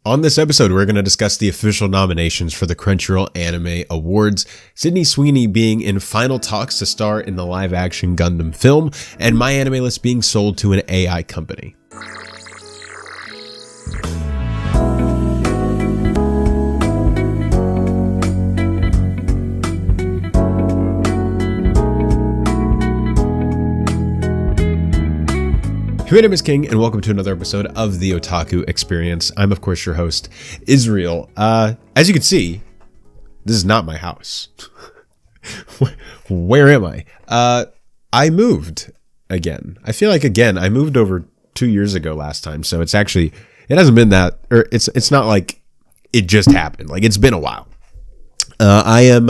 On this episode, we're going to discuss the official nominations for the Crunchyroll Anime Awards, Sydney Sweeney being in final talks to star in the live-action Gundam film, and MyAnimeList being sold to an AI company. My name is King, and welcome to another episode of the Otaku Experience. I'm, of course, your host, Israel. As you can see, this is not my house. Where am I? I moved again. I feel like, I moved over 2 years ago last time, so it hasn't been that, or it's not like it just happened. Like, it's been a while. I am,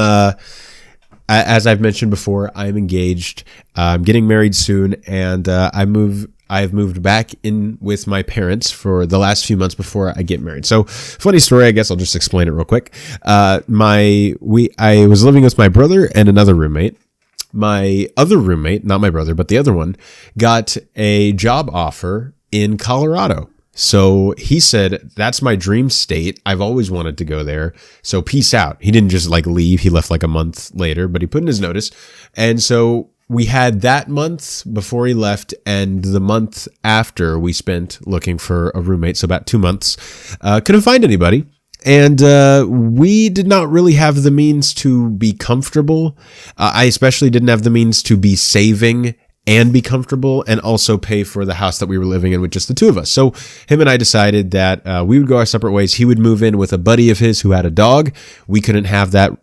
as I've mentioned before, I'm engaged. I'm getting married soon, and I've moved back in with my parents for the last few months before I get married. So, funny story, I guess I'll just explain it real quick. I was living with my brother and another roommate. My other roommate, not my brother, but the other one, got a job offer in Colorado. So he said, that's my dream state. I've always wanted to go there. So peace out. He didn't just leave. He left a month later, but he put in his notice. And so we had that month before he left, and the month after we spent looking for a roommate. So about 2 months. Couldn't find anybody. And we did not really have the means to be comfortable. I especially didn't have the means to be saving and be comfortable and also pay for the house that we were living in with just the two of us. So him and I decided that we would go our separate ways. He would move in with a buddy of his who had a dog. We couldn't have that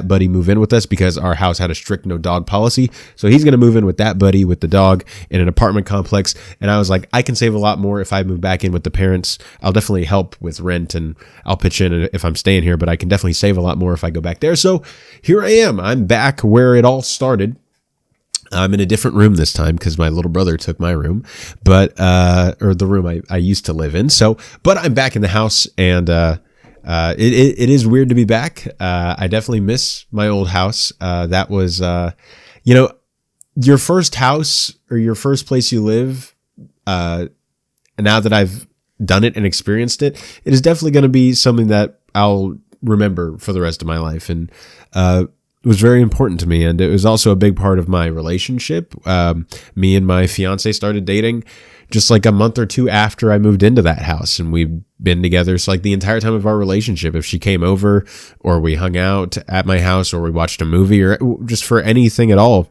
buddy move in with us because our house had a strict no dog policy. So he's going to move in with that buddy with the dog in an apartment complex. And I was like, I can save a lot more if I move back in with the parents. I'll definitely help with rent and I'll pitch in if I'm staying here, but I can definitely save a lot more if I go back there. So here I am. I'm back where it all started. I'm in a different room this time because my little brother took my room, or the room I used to live in. So, but I'm back in the house, and it is weird to be back. I definitely miss my old house. That was, your first house or your first place you live. And now that I've done it and experienced it, it is definitely going to be something that I'll remember for the rest of my life. And it was very important to me, and it was also a big part of my relationship. Me and my fiance started dating just a month or two after I moved into that house, and we've been together so the entire time of our relationship. If she came over or we hung out at my house or we watched a movie or just for anything at all,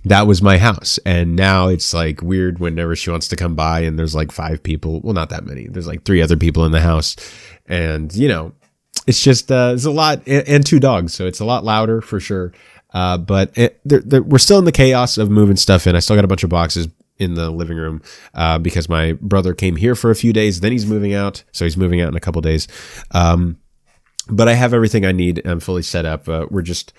that was my house. And now it's weird whenever she wants to come by and there's 5 people. Well, not that many. There's 3 other people in the house, and it's just, it's a lot, and 2 dogs, so it's a lot louder for sure. But we're still in the chaos of moving stuff in. I still got a bunch of boxes in the living room because my brother came here for a few days, then he's moving out. So he's moving out in a couple days. But I have everything I need. I'm fully set up. We're just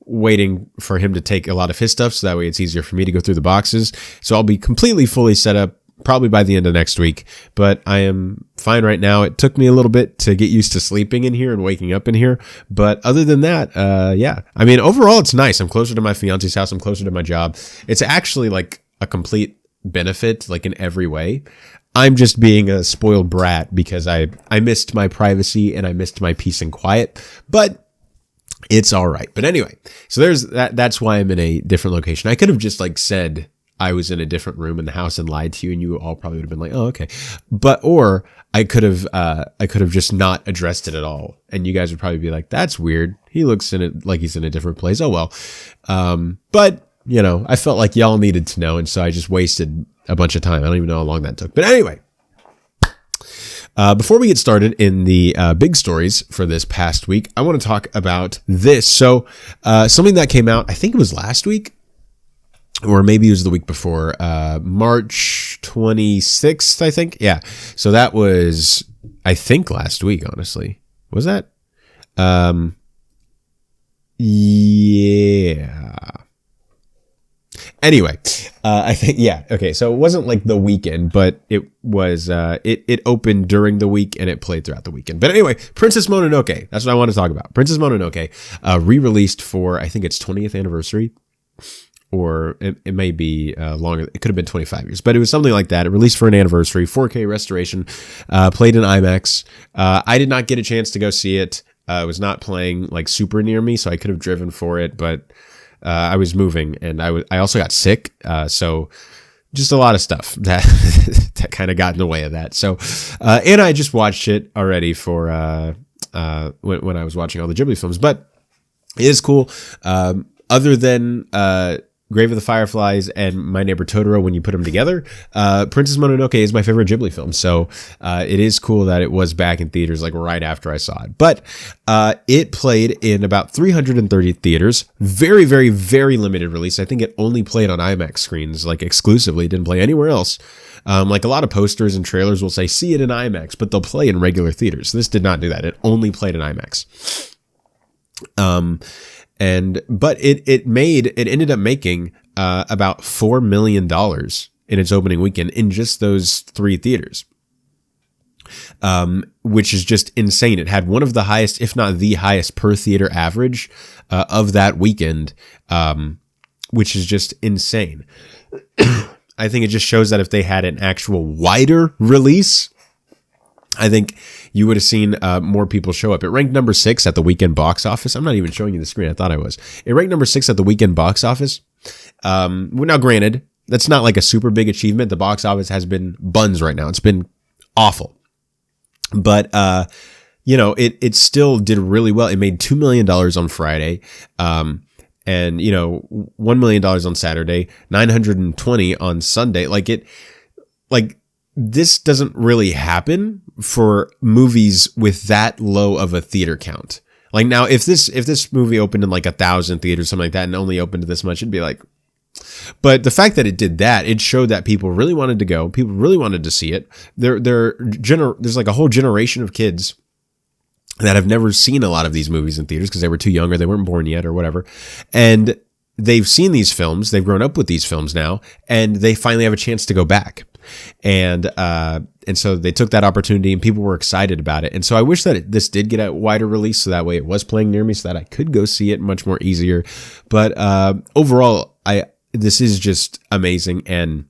waiting for him to take a lot of his stuff, so that way it's easier for me to go through the boxes. So I'll be completely fully set up probably by the end of next week, but I am fine right now. It took me a little bit to get used to sleeping in here and waking up in here, but other than that, yeah. I mean, overall, it's nice. I'm closer to my fiance's house. I'm closer to my job. It's actually a complete benefit, in every way. I'm just being a spoiled brat because I missed my privacy and I missed my peace and quiet, but it's all right. But anyway, so there's that. That's why I'm in a different location. I could have just said I was in a different room in the house and lied to you, and you all probably would have been oh, okay. Or I could have just not addressed it at all, and you guys would probably be that's weird. He looks in it like he's in a different place. Oh well. But I felt like y'all needed to know, and so I just wasted a bunch of time. I don't even know how long that took. But anyway, before we get started in the big stories for this past week, I want to talk about this. So something that came out, I think it was last week, or maybe it was the week before, March 26th, I think. Yeah. So that was, I think, last week, honestly. Was that? Yeah. Anyway, I think, yeah. Okay. So it wasn't the weekend, but it was, it opened during the week and it played throughout the weekend. But anyway, Princess Mononoke. That's what I want to talk about. Princess Mononoke, re-released for, I think it's 20th anniversary. or it may be longer. It could have been 25 years, but it was something like that. It released for an anniversary, 4K restoration, played in IMAX. I did not get a chance to go see it. It was not playing like super near me, so I could have driven for it, but I was moving, and I also got sick, so just a lot of stuff that that kind of got in the way of that. So, and I just watched it already for when I was watching all the Ghibli films, but it is cool. Other than Grave of the Fireflies and My Neighbor Totoro, when you put them together, Princess Mononoke is my favorite Ghibli film. So it is cool that it was back in theaters like right after I saw it. But it played in about 330 theaters. Very, very, very limited release. I think it only played on IMAX screens, like exclusively. It didn't play anywhere else. Like a lot of posters and trailers will say, see it in IMAX, but they'll play in regular theaters. This did not do that. It only played in IMAX. But it ended up making about $4 million in its opening weekend in just those 3 theaters, which is just insane. It had one of the highest, if not the highest, per theater average of that weekend, which is just insane. I think it just shows that if they had an actual wider release, I think you would have seen more people show up. It ranked number 6 at the weekend box office. I'm not even showing you the screen. I thought I was. It ranked number 6 at the weekend box office. Now, granted, that's not like a super big achievement. The box office has been buns right now. It's been awful. But, it still did really well. It made $2 million on Friday. And, $1 million on Saturday, 920 on Sunday. This doesn't really happen for movies with that low of a theater count. Like now, if this movie opened in like 1,000 theaters, something like that, and only opened to this much, it'd be like, but the fact that it did that, it showed that people really wanted to go. People really wanted to see it. There's like a whole generation of kids that have never seen a lot of these movies in theaters because they were too young or they weren't born yet or whatever. And they've seen these films. They've grown up with these films now, and they finally have a chance to go back. And so they took that opportunity, and people were excited about it. And so I wish that this did get a wider release, so that way it was playing near me, so that I could go see it much more easier. But overall, this is just amazing, and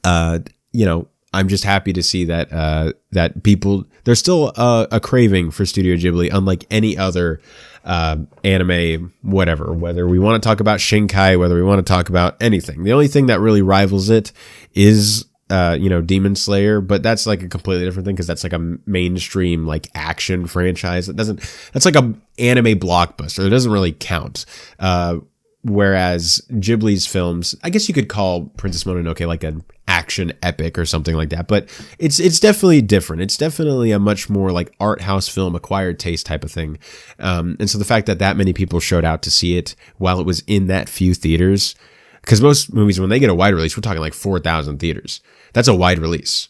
I'm just happy to see that people, there's still a craving for Studio Ghibli, unlike any other anime, whether we want to talk about Shinkai, whether we want to talk about anything. The only thing that really rivals it is Demon Slayer, but that's like a completely different thing because that's like a mainstream like action franchise. That's like a anime blockbuster. It doesn't really count. Whereas Ghibli's films, I guess you could call Princess Mononoke like an action epic or something like that, but it's definitely different. It's definitely a much more like art house film, acquired taste type of thing. And so the fact that many people showed out to see it while it was in that few theaters, because most movies, when they get a wide release, we're talking like 4,000 theaters. That's a wide release.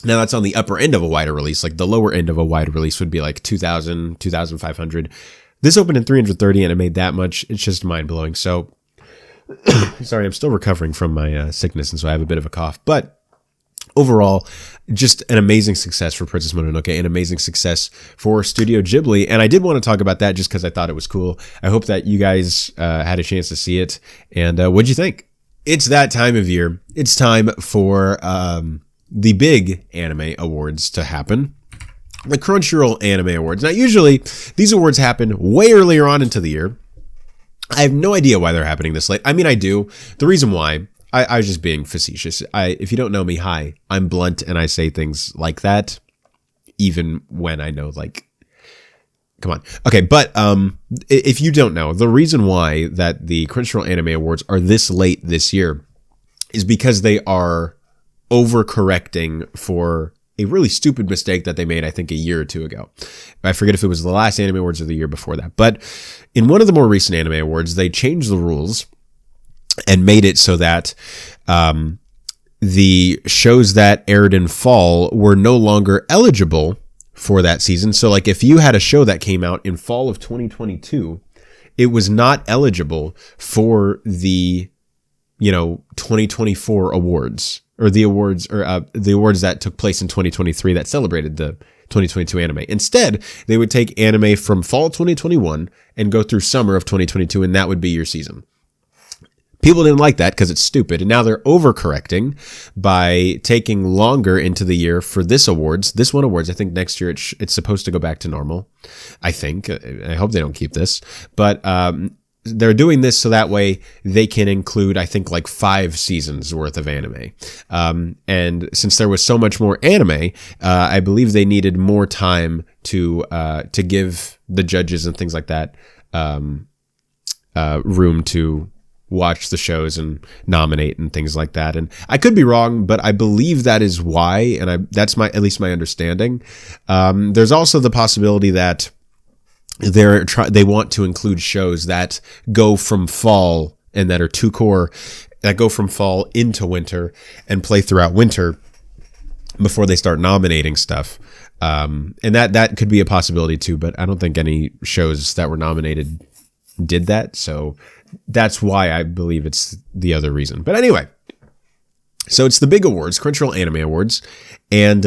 Now that's on the upper end of a wider release. Like the lower end of a wide release would be like 2,000, 2,500. This opened in 330 and it made that much. It's just mind blowing. So, sorry, I'm still recovering from my sickness, and so I have a bit of a cough. But overall, just an amazing success for Princess Mononoke, an amazing success for Studio Ghibli. And I did want to talk about that just because I thought it was cool. I hope that you guys had a chance to see it. And what'd you think? It's that time of year. It's time for the big anime awards to happen. The Crunchyroll Anime Awards. Now, usually, these awards happen way earlier on into the year. I have no idea why they're happening this late. I mean, I do. The reason why, I was just being facetious. If you don't know me, hi, I'm blunt, and I say things like that, even when I know, like, come on. Okay, but if you don't know, the reason why that the Crunchyroll Anime Awards are this late this year is because they are overcorrecting for a really stupid mistake that they made, I think, a year or two ago. I forget if it was the last Anime Awards or the year before that. But in one of the more recent Anime Awards, they changed the rules and made it so that the shows that aired in fall were no longer eligible for that season. So, like, if you had a show that came out in fall of 2022, it was not eligible for the 2024 awards. Or the awards that took place in 2023 that celebrated the 2022 anime. Instead, they would take anime from fall 2021 and go through summer of 2022, and that would be your season. People didn't like that because it's stupid. And now they're overcorrecting by taking longer into the year for this one awards. I think next year it's supposed to go back to normal. I think. I hope they don't keep this. But they're doing this so that way they can include, I think, like 5 seasons worth of anime. And since there was so much more anime, I believe they needed more time to give the judges and things like that room to watch the shows and nominate and things like that. And I could be wrong, but I believe that is why, and that's at least my understanding. There's also the possibility that they want to include shows that go from fall and that are too core, that go from fall into winter and play throughout winter before they start nominating stuff. And that could be a possibility too, but I don't think any shows that were nominated did that. So that's why I believe it's the other reason. But anyway, so it's the big awards, Crunchyroll Anime Awards, and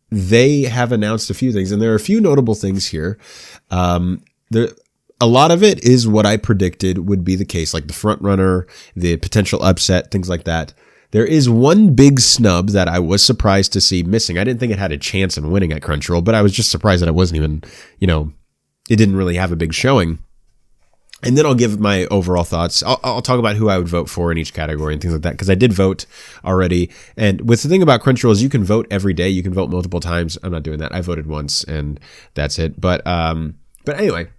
they have announced a few things, and there are a few notable things here. A lot of it is what I predicted would be the case, like the front runner, the potential upset, things like that. There is one big snub that I was surprised to see missing. I didn't think it had a chance in winning at Crunchyroll, but I was just surprised that it wasn't even, it didn't really have a big showing. And then I'll give my overall thoughts. I'll talk about who I would vote for in each category and things like that, because I did vote already. And with the thing about Crunchyroll is you can vote every day. You can vote multiple times. I'm not doing that. I voted once and that's it. But anyway,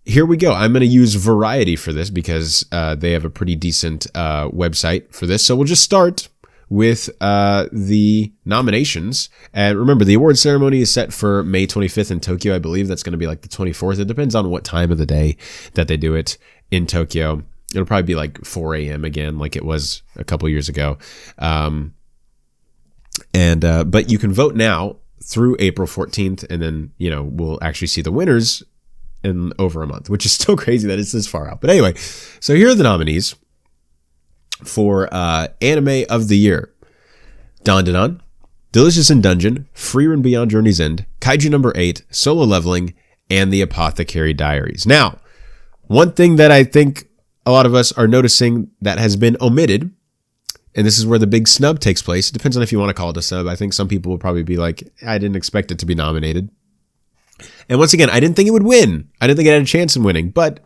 here we go. I'm going to use Variety for this because they have a pretty decent website for this. So we'll just start with the nominations. And remember, the award ceremony is set for May 25th in Tokyo. I believe that's going to be like the 24th. It depends on what time of the day that they do it in Tokyo. It'll probably be like 4 a.m. again, like it was a couple years ago. But you can vote now through April 14th, and then, we'll actually see the winners in over a month, which is still crazy that it's this far out. But anyway, so here are the nominees for Anime of the Year: Dandadan, Delicious in Dungeon, FRIEREN Beyond Journey's End, Kaiju Number 8, Solo Leveling, and The Apothecary Diaries. Now, one thing that I think a lot of us are noticing that has been omitted, and this is where the big snub takes place. It depends on if you want to call it a snub. I think some people will probably be like, I didn't expect it to be nominated. And once again, I didn't think it would win. I didn't think it had a chance in winning, but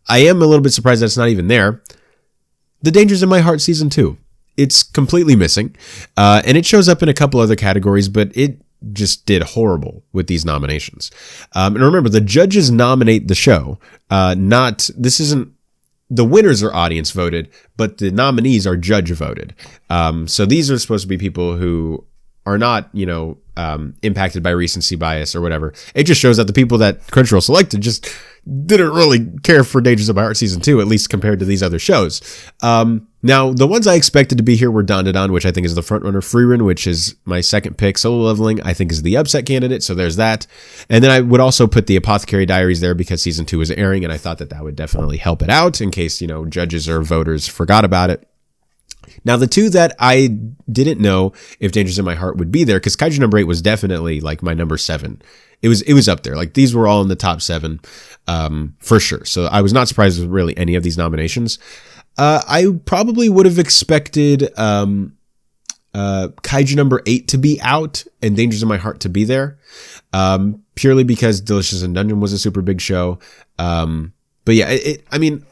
I am a little bit surprised that it's not even there. The Dangers in My Heart Season 2. It's completely missing. And it shows up in a couple other categories, but it just did horrible with these nominations. And remember, the judges nominate the show. This isn't, the winners are audience voted, but the nominees are judge voted. So these are supposed to be people who are not, impacted by recency bias or whatever. It just shows that the people that Crunchyroll selected just didn't really care for Dangers of My Heart Season 2, at least compared to these other shows. Now, the ones I expected to be here were Dandadan, which I think is the frontrunner, FRIEREN, which is my second pick, Solo Leveling, I think is the upset candidate, so there's that. And then I would also put The Apothecary Diaries there because Season 2 is airing, and I thought that would definitely help it out in case, judges or voters forgot about it. Now, the two that I didn't know if Dangers in My Heart would be there, because Kaiju Number 8 was definitely like my number 7. It was up there. Like, these were all in the top 7 for sure. So I was not surprised with really any of these nominations. I probably would have expected Kaiju Number 8 to be out and Dangers in My Heart to be there, purely because Delicious in Dungeon was a super big show. But yeah,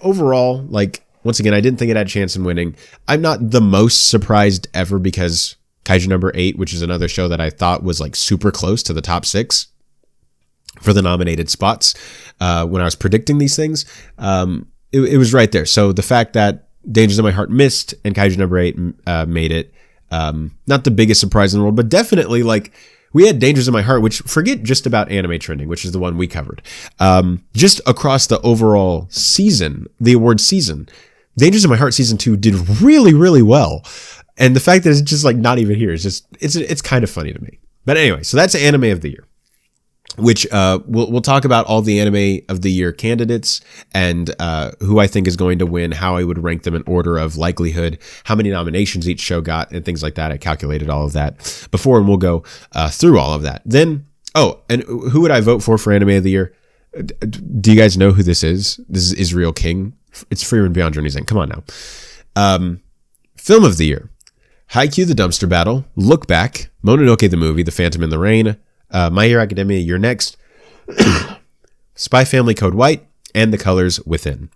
overall, like, once again, I didn't think it had a chance in winning. I'm not the most surprised ever because Kaiju Number 8, which is another show that I thought was like super close to the top 6 for the nominated spots when I was predicting these things, it was right there. So the fact that Dangers in My Heart missed and Kaiju Number 8 made it, not the biggest surprise in the world, but definitely like we had Dangers in My Heart, which forget just about Anime Trending, which is the one we covered. Just across the overall season, the award season, Dangers in My Heart Season 2 did really, really well. And the fact that it's just like not even here is just, it's kind of funny to me. But anyway, so that's Anime of the Year, which we'll talk about all the Anime of the Year candidates and who I think is going to win, how I would rank them in order of likelihood, how many nominations each show got, and things like that. I calculated all of that before, and we'll go through all of that. Then, and who would I vote for Anime of the Year? Do you guys know who this is? This is Israel King. It's FRIEREN Beyond Journey's End. Come on now. Film of the year. Haikyuu, The Dumpster Battle, Look Back, Mononoke the Movie, The Phantom in the Rain, My Hero Academia, You're Next, Spy Family Code White, and The Colors Within.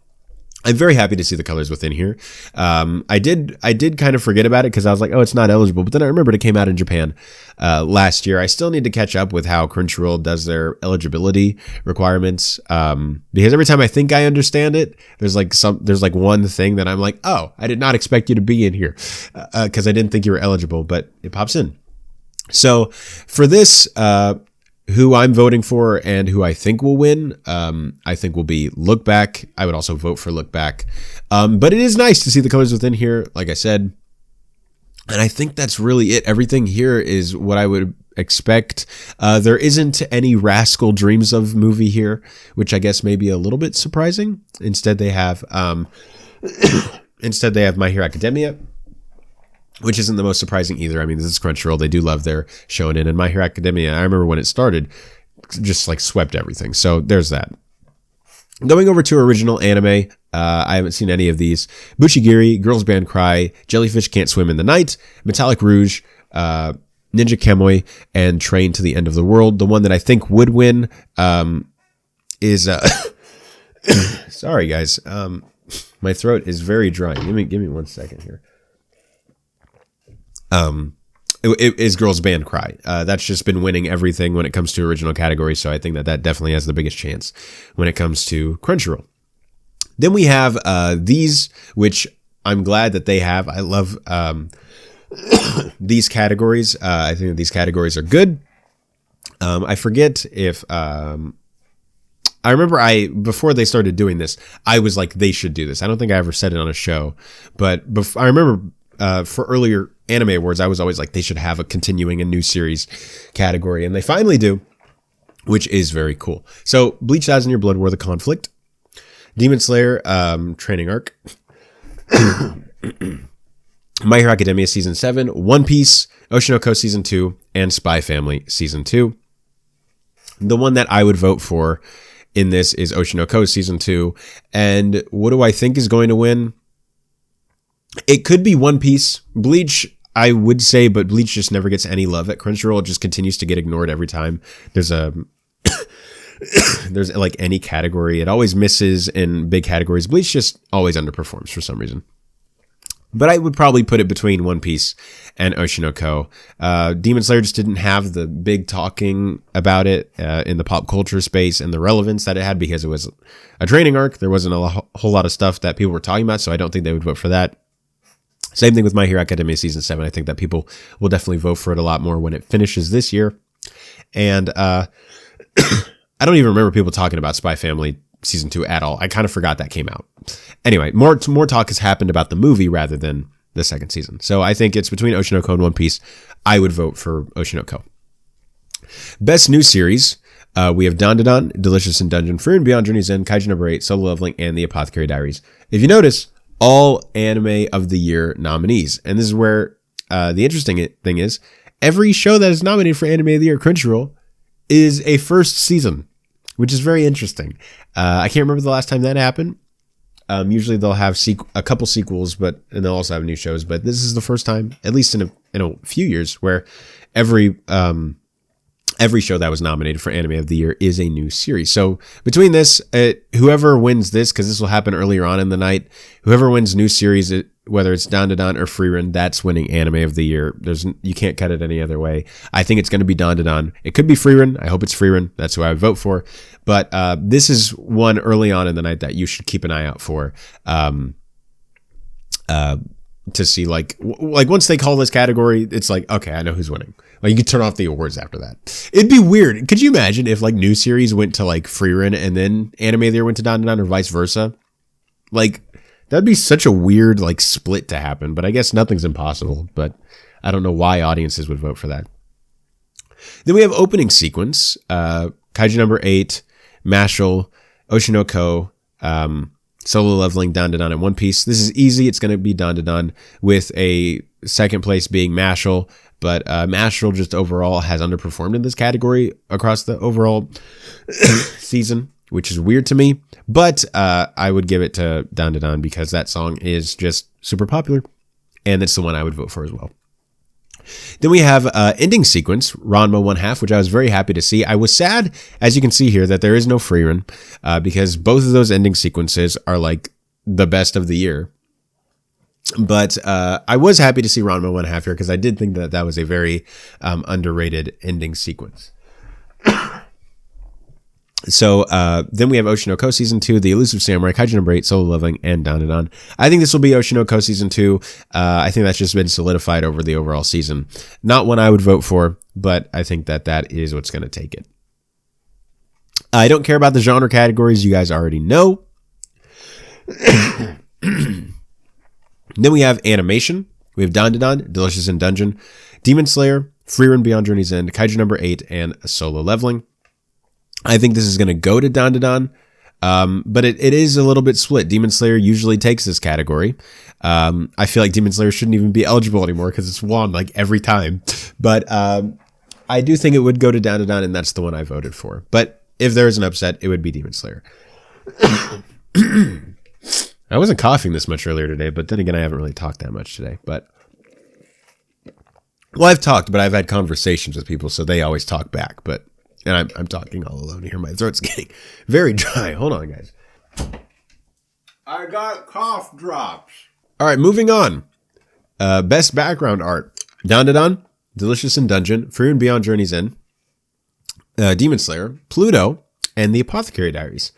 I'm very happy to see The Colors Within here. I did kind of forget about it because I was like, oh, it's not eligible. But then I remembered it came out in Japan last year. I still need to catch up with how Crunchyroll does their eligibility requirements because every time I think I understand it, there's like one thing that I'm like, oh, I did not expect you to be in here because I didn't think you were eligible, but it pops in. So for this, who I'm voting for and who I think will win, I think will be Look Back. I would also vote for Look Back. But it is nice to see The Colors Within here, like I said. And I think that's really it. Everything here is what I would expect. There isn't any Rascal Dreams of movie here, which I guess may be a little bit surprising. Instead, they have My Hero Academia, which isn't the most surprising either. I mean, this is Crunchyroll. They do love their shonen, and My Hero Academia, I remember when it started, just like swept everything. So there's that. Going over to original anime, I haven't seen any of these. Bushigiri, Girls Band Cry, Jellyfish Can't Swim in the Night, Metallic Rouge, Ninja Kamui, and Train to the End of the World. The one that I think would win is... Sorry, guys. My throat is very dry. Give me 1 second here. It is Girls Band Cry. That's just been winning everything when it comes to original categories, so I think that definitely has the biggest chance when it comes to Crunchyroll. Then we have these, which I'm glad that they have. I love these categories. I think that these categories are good. I forget if... I remember before they started doing this, I was like, they should do this. I don't think I ever said it on a show, but I remember for earlier Anime Awards, I was always like, they should have a continuing and new series category, and they finally do, which is very cool. So, Bleach 1000 Year Blood War: The Conflict, Demon Slayer Training Arc, My Hero Academia Season 7, One Piece, Oshinoko Season 2, and Spy Family Season 2. The one that I would vote for in this is Oshinoko Season 2, and what do I think is going to win? It could be One Piece. Bleach, I would say, but Bleach just never gets any love at Crunchyroll. It just continues to get ignored every time there's like any category. It always misses in big categories. Bleach just always underperforms for some reason. But I would probably put it between One Piece and Oshinoko. Demon Slayer just didn't have the big talking about it in the pop culture space and the relevance that it had because it was a training arc. There wasn't a whole lot of stuff that people were talking about, so I don't think they would vote for that. Same thing with My Hero Academia Season 7. I think that people will definitely vote for it a lot more when it finishes this year. And I don't even remember people talking about Spy Family Season 2 at all. I kind of forgot that came out. Anyway, more talk has happened about the movie rather than the second season. So I think it's between Oshinoko and One Piece. I would vote for Oshinoko. Best New Series. We have Dandadan, Delicious in Dungeon, FRIEREN Beyond Journey's End, Kaiju Number 8, Solo Leveling, and The Apothecary Diaries. If you notice, all Anime of the Year nominees. And this is where the interesting thing is, every show that is nominated for Anime of the Year Crunchyroll is a first season, which is very interesting. I can't remember the last time that happened. Usually they'll have a couple sequels, and they'll also have new shows. But this is the first time, at least in a few years, where every show that was nominated for Anime of the Year is a new series. So between this, whoever wins this, because this will happen earlier on in the night, whoever wins new series, whether it's Dandadan or FRIEREN, that's winning Anime of the Year. You can't cut it any other way. I think it's going to be Dandadan. It could be FRIEREN. I hope it's FRIEREN. That's who I would vote for. But this is one early on in the night that you should keep an eye out for. To see like once they call this category, it's like, okay, I know who's winning. Like you could turn off the awards after that. It'd be weird. Could you imagine if like new series went to like FRIEREN and then Anime of the Year went to Dandadan or vice versa? Like that'd be such a weird like split to happen, but I guess nothing's impossible, but I don't know why audiences would vote for that. Then we have opening sequence, Kaiju Number 8, Mashal, Oshinoko, Solo Leveling, Dandadan, and One Piece. This is easy. It's going to be Dandadan with a second place being Mashal, but Mashal just overall has underperformed in this category across the overall season. which is weird to me, but I would give it to Dandadan because that song is just super popular, and it's the one I would vote for as well. Then we have ending sequence, Ranma 1/2, which I was very happy to see. I was sad, as you can see here, that there is no FRIEREN, because both of those ending sequences are like the best of the year. But I was happy to see Ranma 1/2 here because I did think that that was a very underrated ending sequence. So then we have Oshinoko Season 2, The Elusive Samurai, Kaiju Number 8, Solo Leveling, and Dandadan. I think this will be Oshinoko Season 2. I think that's just been solidified over the overall season. Not one I would vote for, but I think that that is what's going to take it. I don't care about the genre categories. You guys already know. Then we have animation. We have Dandadan, Delicious in Dungeon, Demon Slayer, FRIEREN Beyond Journey's End, Kaiju Number 8, and Solo Leveling. I think this is going to go to Dandadan, but it is a little bit split. Demon Slayer usually takes this category. I feel like Demon Slayer shouldn't even be eligible anymore because it's won like every time. But I do think it would go to Dandadan, and that's the one I voted for. But if there is an upset, it would be Demon Slayer. I wasn't coughing this much earlier today, but then again, I haven't really talked that much today. But well, I've talked, but I've had conversations with people, so they always talk back. But and I'm talking all alone here. My throat's getting very dry. Hold on, guys. I got cough drops. All right, moving on. Best background art: Dandadan, Delicious in Dungeon, FRIEREN Beyond Journey's End, Demon Slayer, Pluto, and The Apothecary Diaries.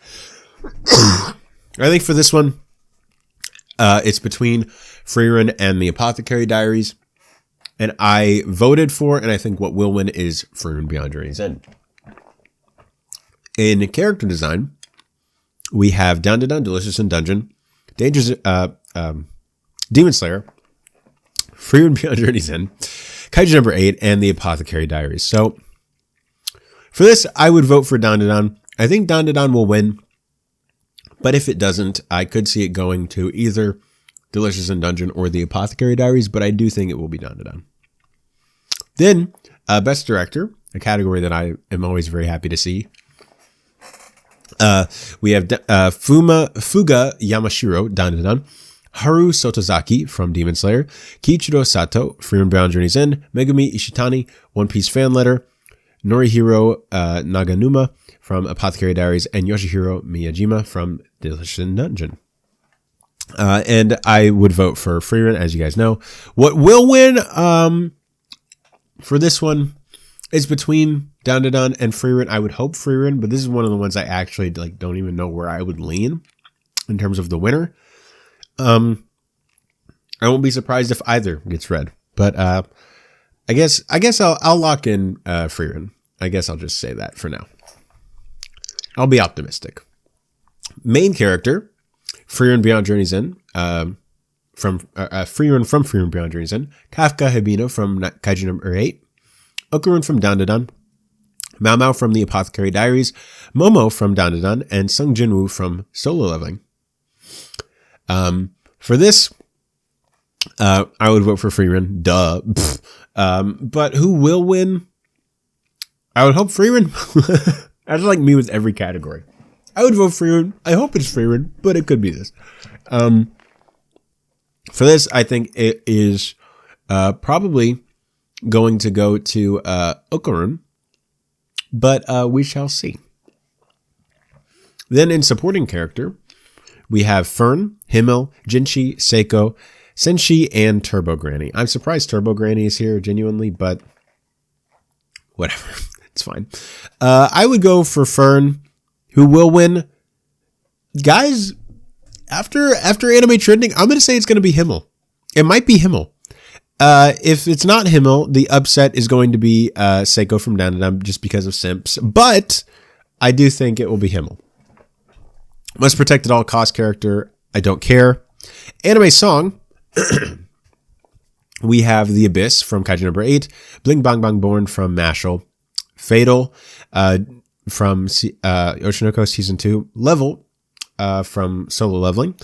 I think for this one, it's between FRIEREN and The Apothecary Diaries. And I voted for, and I think what will win is FRIEREN Beyond Journey's End. In character design, we have Dandadan, Delicious in Dungeon, Demon Slayer, FRIEREN Beyond Journey's End, Kaiju Number 8, and The Apothecary Diaries. So for this, I would vote for Dandadan. I think Dandadan will win. But if it doesn't, I could see it going to either Delicious in Dungeon or The Apothecary Diaries, but I do think it will be Dandadan. Then, Best Director, a category that I am always very happy to see. We have Fuga Yamashiro, Dandadan, Haru Sotozaki from Demon Slayer, Kiichiro Sato, FRIEREN Beyond Journey's End, Megumi Ishitani, One Piece Fan Letter, Norihiro Naganuma from Apothecary Diaries, and Yoshihiro Miyajima from Delicious in Dungeon. And I would vote for FRIEREN, as you guys know. What will win for this one is between Dandadan and FRIEREN. I would hope FRIEREN, but this is one of the ones I actually don't even know where I would lean in terms of the winner. I won't be surprised if either gets read, but I guess I'll lock in FRIEREN. I guess I'll just say that for now. I'll be optimistic. Main character, FRIEREN Beyond Journey's End, from FRIEREN Beyond Journey's End, Kafka Hibino from Kaiju Number 8, Okurun from Dandadan, Mao Mao from The Apothecary Diaries, Momo from Dandadan, and Sung Jinwoo from Solo Leveling. For this, I would vote for FRIEREN, duh. But who will win? I would hope FRIEREN. That's like me with every category. I would vote FRIEREN. I hope it's FRIEREN, but it could be this. For this, I think it is probably going to go to Okurun, but we shall see. Then in supporting character, we have Fern, Himmel, Jinshi, Seiko, Senshi, and Turbo Granny. I'm surprised Turbo Granny is here, genuinely, but whatever. It's fine. I would go for Fern, who will win. Guys, after Anime Trending, I'm going to say it's going to be Himmel. It might be Himmel. If it's not Himmel, the upset is going to be Seiko from Dandadan just because of simps. But I do think it will be Himmel. Must protect at all cost character. I don't care. Anime song. We have The Abyss from Kaiju Number 8. Bling Bang Bang Born from Mashal. Fatal from Oshinoko Season 2. Level from Solo Leveling.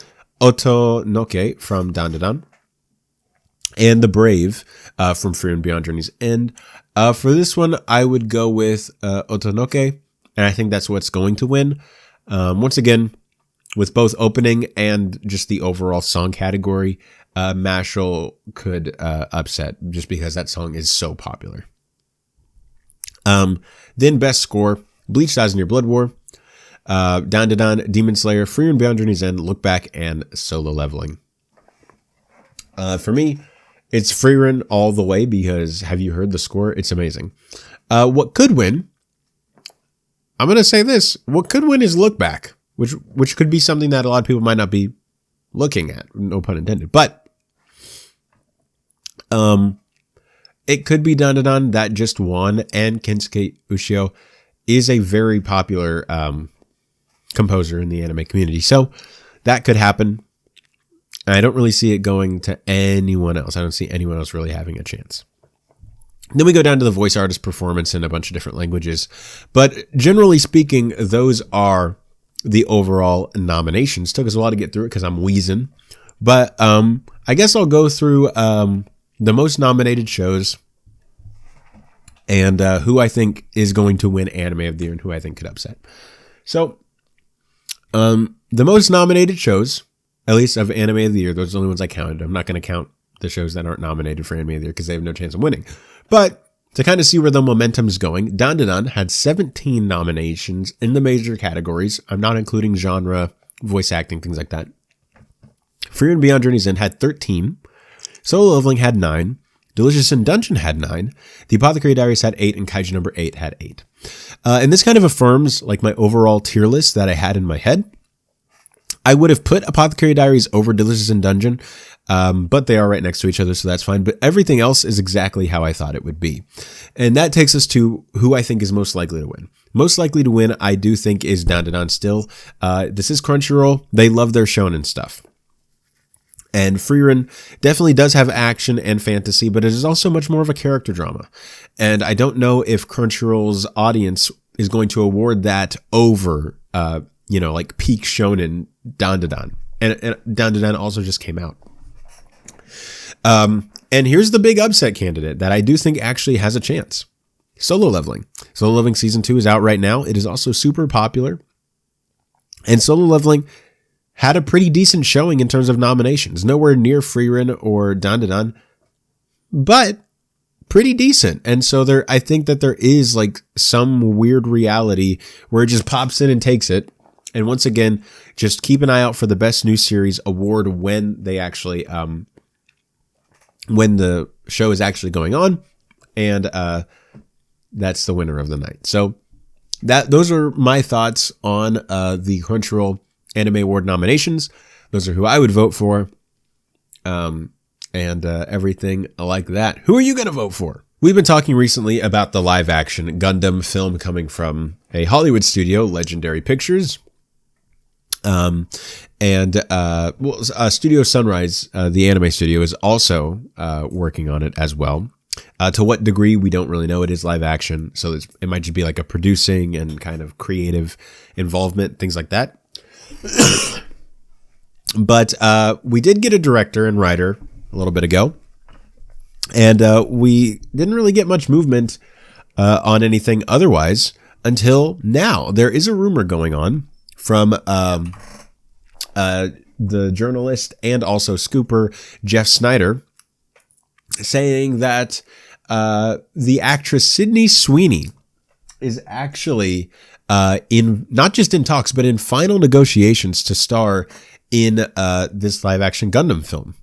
Otonoke from Dandadan. And The Brave from FRIEREN Beyond Journey's End. For this one, I would go with Otonoke, and I think that's what's going to win. Once again, with both opening and just the overall song category, Mashal could upset just because that song is so popular. Then best score, Bleach Thousand Year Blood War, Dandadan, Demon Slayer, FRIEREN Beyond Journey's End, Look Back, and Solo Leveling. For me, it's FRIEREN all the way because have you heard the score? It's amazing. What could win? I'm going to say this. What could win is Look Back, which could be something that a lot of people might not be looking at. No pun intended. But it could be Dandadan that just won, and Kensuke Ushio is a very popular composer in the anime community. So that could happen. I don't really see it going to anyone else. I don't see anyone else really having a chance. Then we go down to the voice artist performance in a bunch of different languages. But generally speaking, those are the overall nominations. Took us a while to get through it because I'm wheezing. But I guess I'll go through the most nominated shows and who I think is going to win Anime of the Year and who I think could upset. So the most nominated shows, at least of Anime of the Year, those are the only ones I counted. I'm not going to count the shows that aren't nominated for Anime of the Year because they have no chance of winning. But to kind of see where the momentum is going, Dandadan had 17 nominations in the major categories. I'm not including genre, voice acting, things like that. FRIEREN Beyond Journey's End had 13. Solo Leveling had 9. Delicious in Dungeon had 9. The Apothecary Diaries had 8, and Kaiju number 8 had 8. And this kind of affirms like my overall tier list that I had in my head. I would have put Apothecary Diaries over Delicious in Dungeon, but they are right next to each other, so that's fine. But everything else is exactly how I thought it would be. And that takes us to who I think is most likely to win. Most likely to win, I do think, is Dandadan still. This is Crunchyroll. They love their shonen stuff. And FRIEREN definitely does have action and fantasy, but it is also much more of a character drama. And I don't know if Crunchyroll's audience is going to award that over, like peak shonen Dandadan. And Dandadan also just came out. And here's the big upset candidate that I do think actually has a chance. Solo Leveling. Solo Leveling Season 2 is out right now. It is also super popular. And Solo Leveling had a pretty decent showing in terms of nominations. Nowhere near FRIEREN or Dandadan, but pretty decent. And so I think that there is like some weird reality where it just pops in and takes it. And once again, just keep an eye out for the Best New Series award when they actually, when the show is actually going on. And that's the winner of the night. So those are my thoughts on the Crunchyroll Anime Award nominations. Those are who I would vote for. And everything like that. Who are you going to vote for? We've been talking recently about the live action Gundam film coming from a Hollywood studio, Legendary Pictures. Studio Sunrise, the anime studio, is also working on it as well. To what degree, we don't really know. It is live action, so it might just be like a producing and kind of creative involvement, things like that. But we did get a director and writer a little bit ago, and we didn't really get much movement on anything otherwise until now. There is a rumor going on from the journalist and also scooper Jeff Snyder saying that the actress Sydney Sweeney is actually in not just in talks, but in final negotiations to star in this live action Gundam film.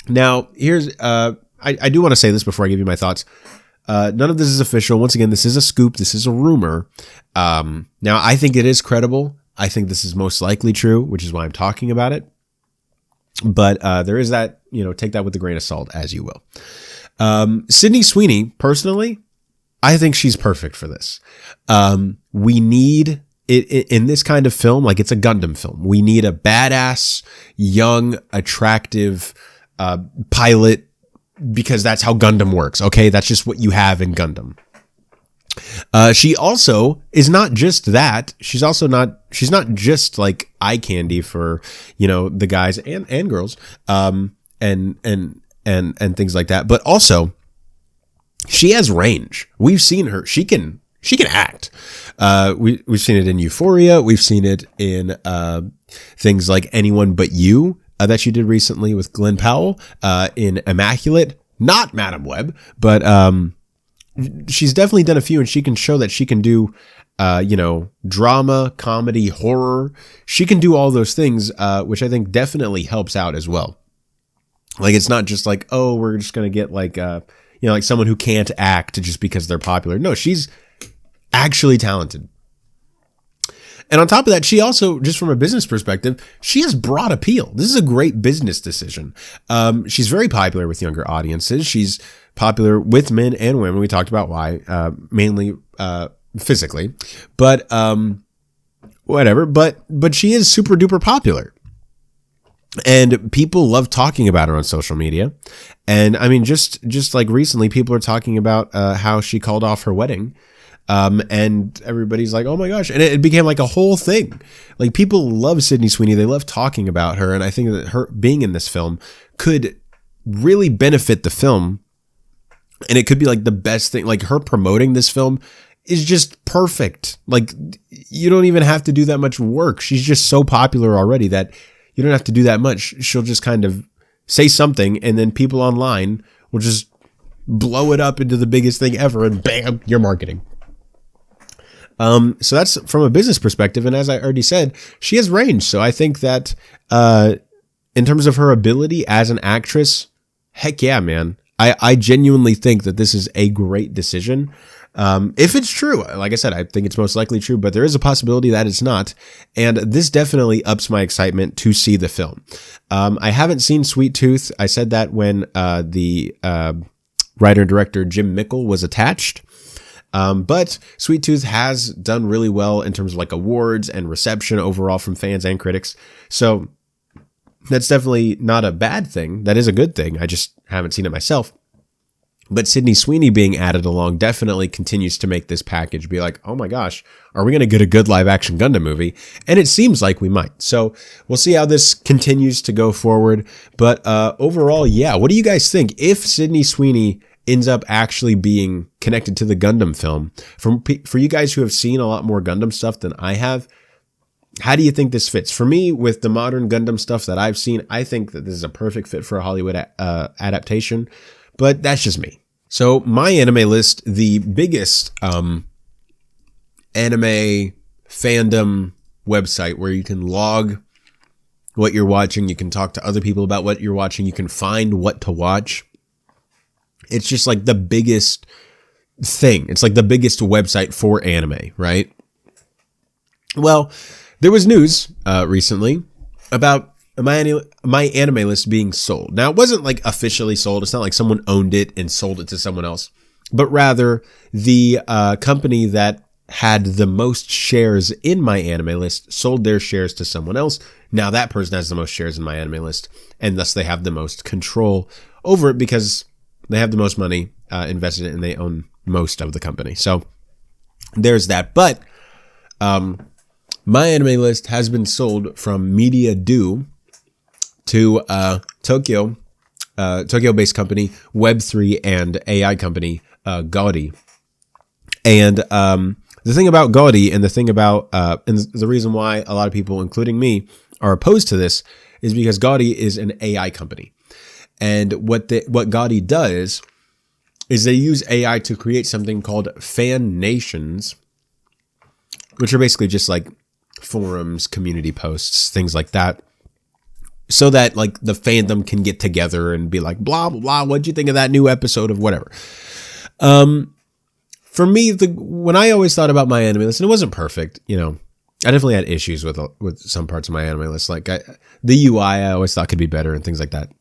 Now, here's I do want to say this before I give you my thoughts. None of this is official. Once again, this is a scoop. This is a rumor. Now, I think it is credible. I think this is most likely true, which is why I'm talking about it. But there is that, take that with a grain of salt, as you will. Sydney Sweeney, personally, I think she's perfect for this. We need it in this kind of film, like it's a Gundam film. We need a badass, young, attractive pilot, because that's how Gundam works. Okay, that's just what you have in Gundam. She also is not just that. She's not just like eye candy for, the guys and girls, and things like that. But also, she has range. We've seen her. She can she can act. We've seen it in Euphoria. We've seen it in things like Anyone But You that she did recently with Glenn Powell, in Immaculate, not Madam Web, but she's definitely done a few, and she can show that she can do, drama, comedy, horror. She can do all those things, which I think definitely helps out as well. Like, it's not just like, oh, we're just going to get like, like someone who can't act just because they're popular. No, she's actually talented. And on top of that, she also, just from a business perspective, she has broad appeal. This is a great business decision. She's very popular with younger audiences. She's popular with men and women. We talked about why, mainly physically, but whatever. But she is super duper popular. And people love talking about her on social media. And I mean, just like recently, people are talking about how she called off her wedding. And everybody's like, oh my gosh. And it became like a whole thing. Like, people love Sydney Sweeney. They love talking about her. And I think that her being in this film could really benefit the film. And it could be like the best thing. Like, her promoting this film is just perfect. Like, you don't even have to do that much work. She's just so popular already that you don't have to do that much. She'll just kind of say something, and then people online will just blow it up into the biggest thing ever, and bam, you're marketing. So that's from a business perspective. And as I already said, she has range. So I think that, in terms of her ability as an actress, heck yeah, man. I genuinely think that this is a great decision. If it's true, like I said, I think it's most likely true, but there is a possibility that it's not. And this definitely ups my excitement to see the film. I haven't seen Sweet Tooth. I said that when, the writer and director Jim Mickle was attached. But Sweet Tooth has done really well in terms of like awards and reception overall from fans and critics. So that's definitely not a bad thing. That is a good thing. I just haven't seen it myself. But Sydney Sweeney being added along definitely continues to make this package be like, oh my gosh, are we going to get a good live action Gundam movie? And it seems like we might. So we'll see how this continues to go forward. But overall, yeah. What do you guys think? If Sydney Sweeney ends up actually being connected to the Gundam film, for you guys who have seen a lot more Gundam stuff than I have, how do you think this fits? For me, with the modern Gundam stuff that I've seen, I think that this is a perfect fit for a Hollywood adaptation, but that's just me. So MyAnimeList, the biggest anime fandom website where you can log what you're watching, you can talk to other people about what you're watching, you can find what to watch. It's just like the biggest thing. It's like the biggest website for anime, right? Well, there was news recently about MyAnimeList being sold. Now, it wasn't like officially sold. It's not like someone owned it and sold it to someone else, but rather the company that had the most shares in MyAnimeList sold their shares to someone else. Now that person has the most shares in MyAnimeList, and thus they have the most control over it because they have the most money invested in it and they own most of the company. So there's that. But MyAnimeList has been sold from Media Do to Tokyo-based company Web3 and AI company Gaudi. And the thing about Gaudi and the thing about and the reason why a lot of people, including me, are opposed to this is because Gaudi is an AI company. And what Gaudi does is they use AI to create something called fan nations, which are basically just like forums, community posts, things like that, so that like the fandom can get together and be like, blah, blah, blah, what'd you think of that new episode of whatever? For me, when I always thought about MyAnimeList, and it wasn't perfect, I definitely had issues with some parts of MyAnimeList. Like the UI, I always thought could be better and things like that.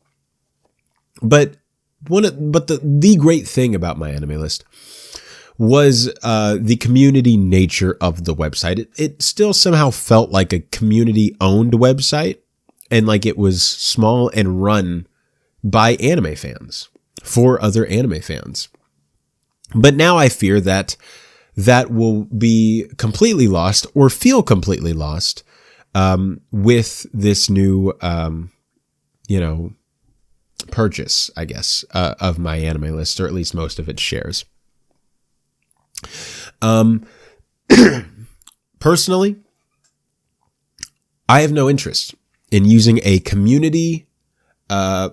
But the great thing about MyAnimeList was the community nature of the website. It still somehow felt like a community-owned website, and like it was small and run by anime fans for other anime fans. But now I fear that will be completely lost or feel completely lost with this new, purchase, I guess, of MyAnimeList, or at least most of its shares. Personally, I have no interest in using a community, a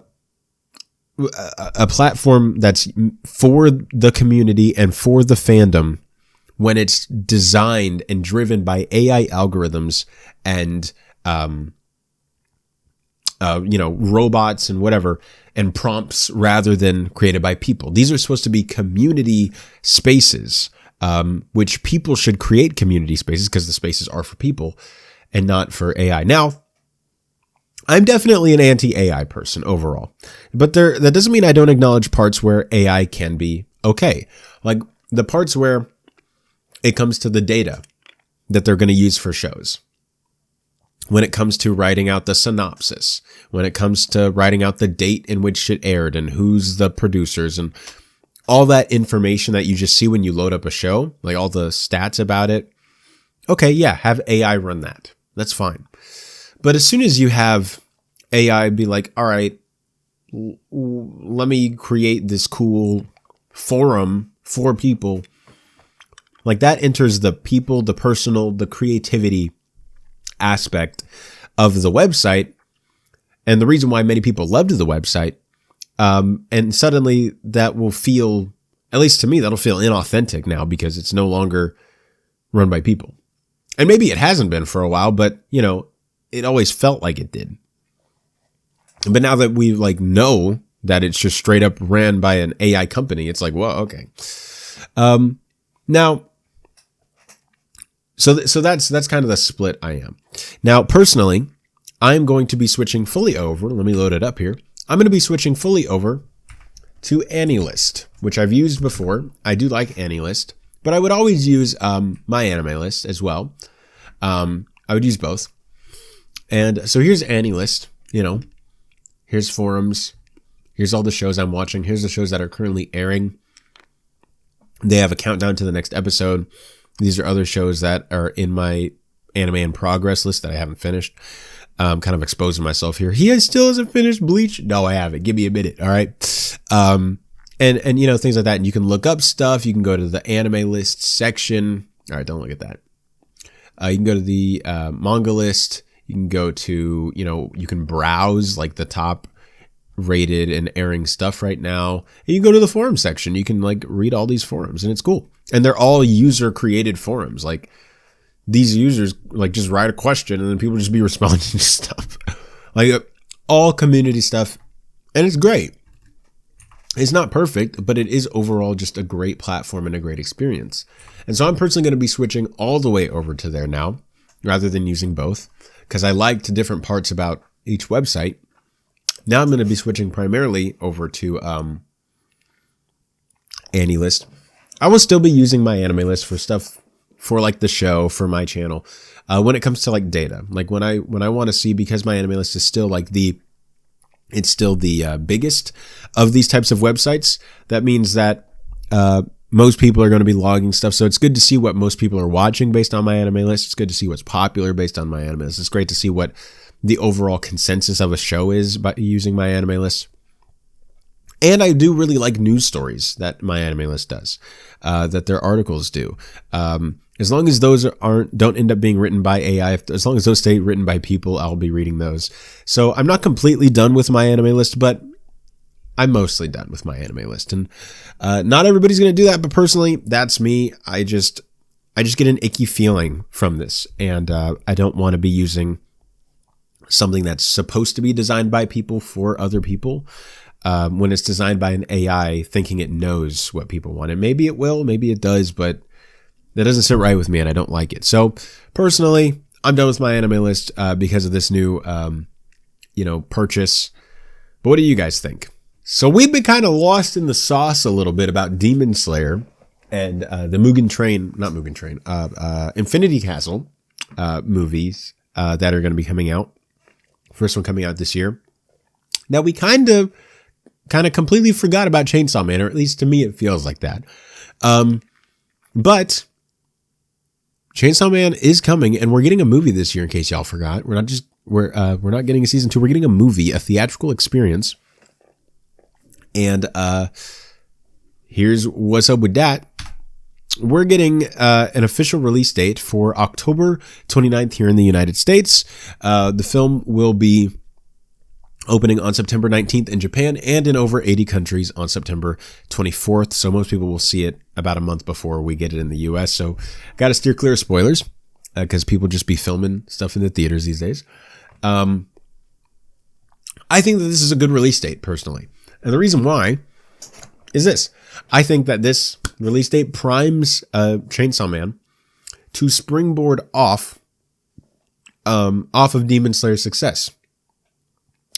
platform that's for the community and for the fandom when it's designed and driven by AI algorithms and, robots and whatever, and prompts rather than created by people. These are supposed to be community spaces, which people should create community spaces because the spaces are for people and not for AI. Now, I'm definitely an anti-AI person overall, but that doesn't mean I don't acknowledge parts where AI can be okay. Like the parts where it comes to the data that they're going to use for shows. When it comes to writing out the synopsis, when it comes to writing out the date in which it aired and who's the producers and all that information that you just see when you load up a show, like all the stats about it. Okay, yeah, have AI run that. That's fine. But as soon as you have AI be like, all right, let me create this cool forum for people, like that enters the people, the personal, the creativity aspect of the website. And the reason why many people loved the website, and suddenly that will feel, at least to me, that'll feel inauthentic now because it's no longer run by people. And maybe it hasn't been for a while, but it always felt like it did. But now that we know that it's just straight up ran by an AI company, it's like, well, okay. Now, so that's kind of the split I am. Now, personally, I'm going to be switching fully over. Let me load it up here. I'm going to be switching fully over to AnimeList, which I've used before. I do like AnimeList, but I would always use MyAnimeList as well. I would use both. And so here's AnimeList, here's forums, here's all the shows I'm watching, here's the shows that are currently airing. They have a countdown to the next episode. These are other shows that are in my anime in progress list that I haven't finished. Kind of exposing myself here. He still hasn't finished Bleach? No, I haven't. Give me a minute, all right? And things like that. And you can look up stuff. You can go to the anime list section. All right, don't look at that. You can go to the manga list. You can go to, you can browse like the top rated and airing stuff right now. And you can go to the forum section. You can read all these forums and it's cool. And they're all user created forums. Like these users just write a question and then people just be responding to stuff. All community stuff. And it's great. It's not perfect, but it is overall just a great platform and a great experience. And so I'm personally going to be switching all the way over to there now rather than using both because I liked different parts about each website. Now I'm going to be switching primarily over to AnimeList. I will still be using my AnimeList for stuff for the show, for my channel. When it comes to data, when I want to see, because my AnimeList is still it's still the biggest of these types of websites. That means that most people are going to be logging stuff. So it's good to see what most people are watching based on my AnimeList. It's good to see what's popular based on my AnimeList. It's great to see what the overall consensus of a show is by using my AnimeList. And I do really like news stories that my AnimeList does, that their articles do. As long as those don't end up being written by AI, as long as those stay written by people, I'll be reading those. So I'm not completely done with my AnimeList, but I'm mostly done with my AnimeList. And not everybody's going to do that, but personally, that's me. I just get an icky feeling from this, and I don't want to be using something that's supposed to be designed by people for other people. When it's designed by an AI thinking it knows what people want. And maybe it will, maybe it does, but that doesn't sit right with me and I don't like it. So personally, I'm done with my AnimeList because of this new, purchase. But what do you guys think? So we've been kind of lost in the sauce a little bit about Demon Slayer and the Infinity Castle movies that are going to be coming out. First one coming out this year. Now we kind of completely forgot about Chainsaw Man, or at least to me it feels like that. But Chainsaw Man is coming, and we're getting a movie this year. In case y'all forgot, we're not getting a season 2. We're getting a movie, a theatrical experience. And here's what's up with that. we're getting an official release date for October 29th here in the United States. The film will be opening on September 19th in Japan and in over 80 countries on September 24th. So most people will see it about a month before we get it in the US. So got to steer clear of spoilers because people just be filming stuff in the theaters these days. I think that this is a good release date personally. And the reason why is this. I think that this release date primes Chainsaw Man to springboard off of Demon Slayer's success.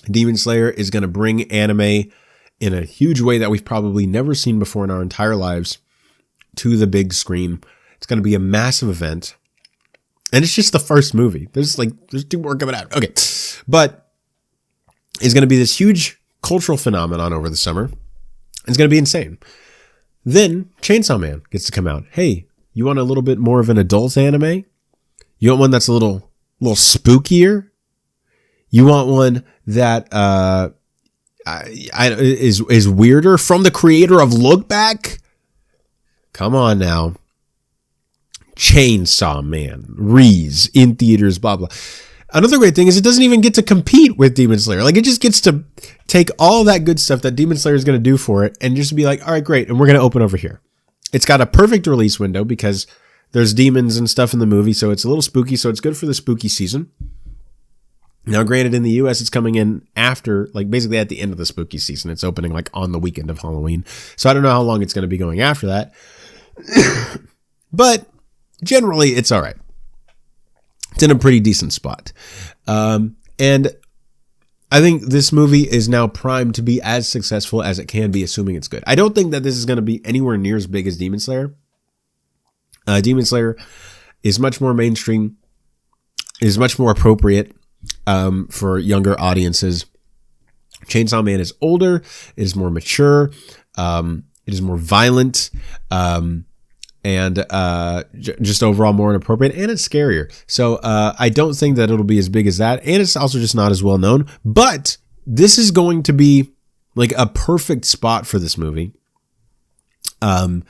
Demon Slayer is going to bring anime in a huge way that we've probably never seen before in our entire lives to the big screen. It's going to be a massive event. And it's just the first movie. There's 2 more coming out. Okay. But it's going to be this huge cultural phenomenon over the summer. It's going to be insane. Then Chainsaw Man gets to come out. Hey, you want a little bit more of an adult anime? You want one that's a little spookier? You want one that is weirder from the creator of Look Back? Come on now. Chainsaw Man, Reese, in theaters, blah, blah. Another great thing is it doesn't even get to compete with Demon Slayer. Like, it just gets to take all that good stuff that Demon Slayer is going to do for it and just be like, all right, great, and we're going to open over here. It's got a perfect release window because there's demons and stuff in the movie, so it's a little spooky, so it's good for the spooky season. Now, granted, in the US, it's coming in after, basically at the end of the spooky season. It's opening, on the weekend of Halloween. So I don't know how long it's going to be going after that. But generally, it's all right. It's in a pretty decent spot. And I think this movie is now primed to be as successful as it can be, assuming it's good. I don't think that this is going to be anywhere near as big as Demon Slayer. Demon Slayer is much more mainstream, is much more appropriate for younger audiences. Chainsaw Man is older, it is more mature, it is more violent, and just overall more inappropriate, and it's scarier. So I don't think that it'll be as big as that, and it's also just not as well known. But this is going to be a perfect spot for this movie. And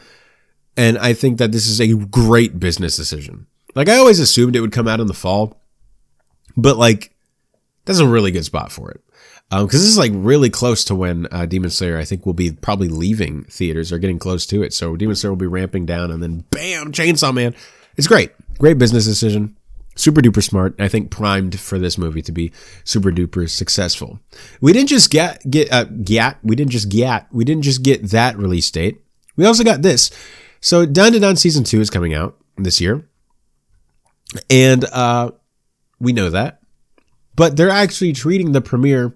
I think that this is a great business decision. I always assumed it would come out in the fall, but that's a really good spot for it. Because this is really close to when Demon Slayer, I think, will be probably leaving theaters or getting close to it. So Demon Slayer will be ramping down and then bam, Chainsaw Man. It's great. Great business decision. Super duper smart. I think primed for this movie to be super duper successful. We didn't just get that release date. We also got this. So Dandadan Season 2 is coming out this year. And we know that. But they're actually treating the premiere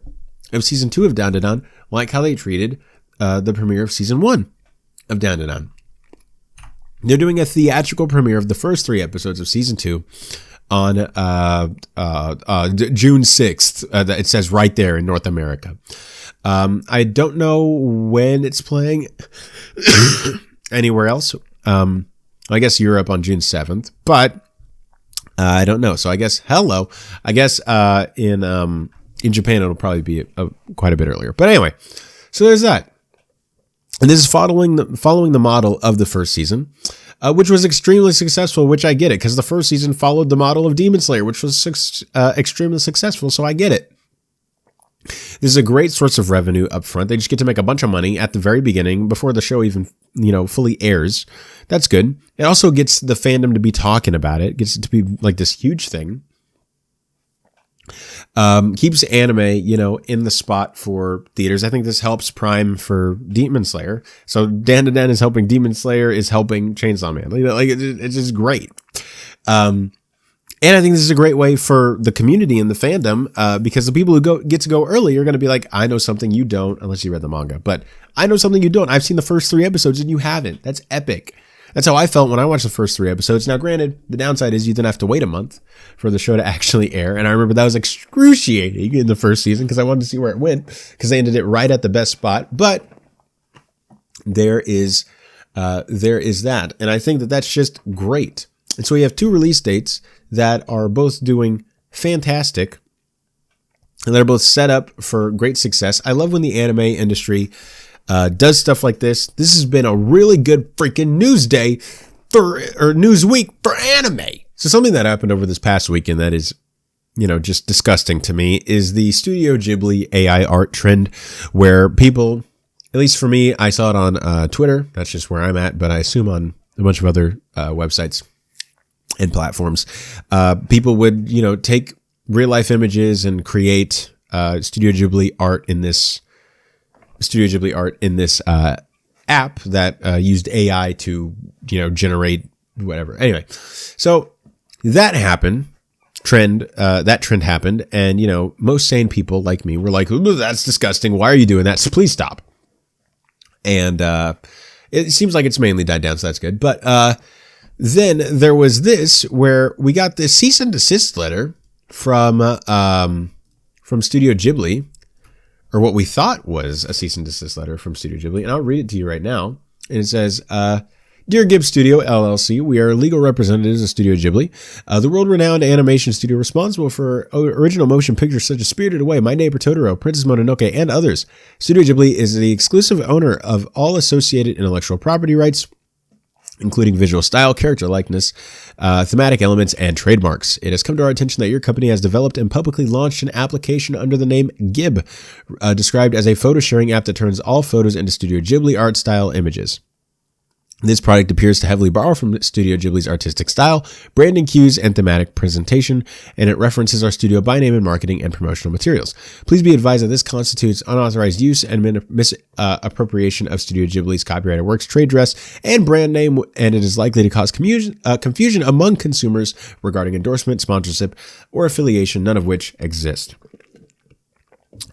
of Season 2 of Dandadan like how they treated the premiere of Season 1 of Dandadan. They're doing a theatrical premiere of the first 3 episodes of Season 2 on June 6th. It says right there in North America. I don't know when it's playing anywhere else. I guess Europe on June 7th, but I don't know. So I guess in Japan it'll probably be quite a bit earlier. But anyway, so there's that. And this is following the model of the first season, which was extremely successful, which I get it, because the first season followed the model of Demon Slayer, which was extremely successful, so I get it. This is a great source of revenue up front. They just get to make a bunch of money at the very beginning before the show even, fully airs. That's good. It also gets the fandom to be talking about it. Gets it to be this huge thing. Keeps anime, in the spot for theaters. I think this helps prime for Demon Slayer. So Dandadan is helping Demon Slayer, is helping Chainsaw Man. It's just great. And I think this is a great way for the community and the fandom, because the people who get to go early are going to be like, I know something you don't, unless you read the manga, but I know something you don't. I've seen the first 3 episodes and you haven't. That's epic. That's how I felt when I watched the first 3 episodes. Now, granted, the downside is you then have to wait a month for the show to actually air. And I remember that was excruciating in the first season because I wanted to see where it went, because they ended it right at the best spot. But there is that. And I think that that's just great. And so we have 2 release dates that are both doing fantastic and that are both set up for great success. I love when the anime industry does stuff like this. This has been a really good freaking news day. news week for anime. So something that happened over this past weekend that is, just disgusting to me is the Studio Ghibli AI art trend, where people, at least for me, I saw it on Twitter. That's just where I'm at, but I assume on a bunch of other websites and platforms, people would, take real life images and create Studio Ghibli art in this app that used AI to, generate whatever. Anyway, so that happened. That trend happened, and most sane people like me were like, "Ooh, that's disgusting. Why are you doing that? So please stop." And it seems like it's mainly died down, so that's good. But then there was this where we got this cease and desist letter from Studio Ghibli, or what we thought was a cease and desist letter from Studio Ghibli, and I'll read it to you right now. And it says, "Dear Ghib Studio LLC, we are legal representatives of Studio Ghibli, the world-renowned animation studio responsible for original motion pictures such as Spirited Away, My Neighbor Totoro, Princess Mononoke, and others. Studio Ghibli is the exclusive owner of all associated intellectual property rights, including visual style, character likeness, thematic elements, and trademarks. It has come to our attention that your company has developed and publicly launched an application under the name GIB, described as a photo sharing app that turns all photos into Studio Ghibli art style images. This product appears to heavily borrow from Studio Ghibli's artistic style, branding cues, and thematic presentation, and it references our studio by name in marketing and promotional materials. Please be advised that this constitutes unauthorized use and misappropriation of Studio Ghibli's copyrighted works, trade dress, and brand name, and it is likely to cause confusion among consumers regarding endorsement, sponsorship, or affiliation, none of which exist.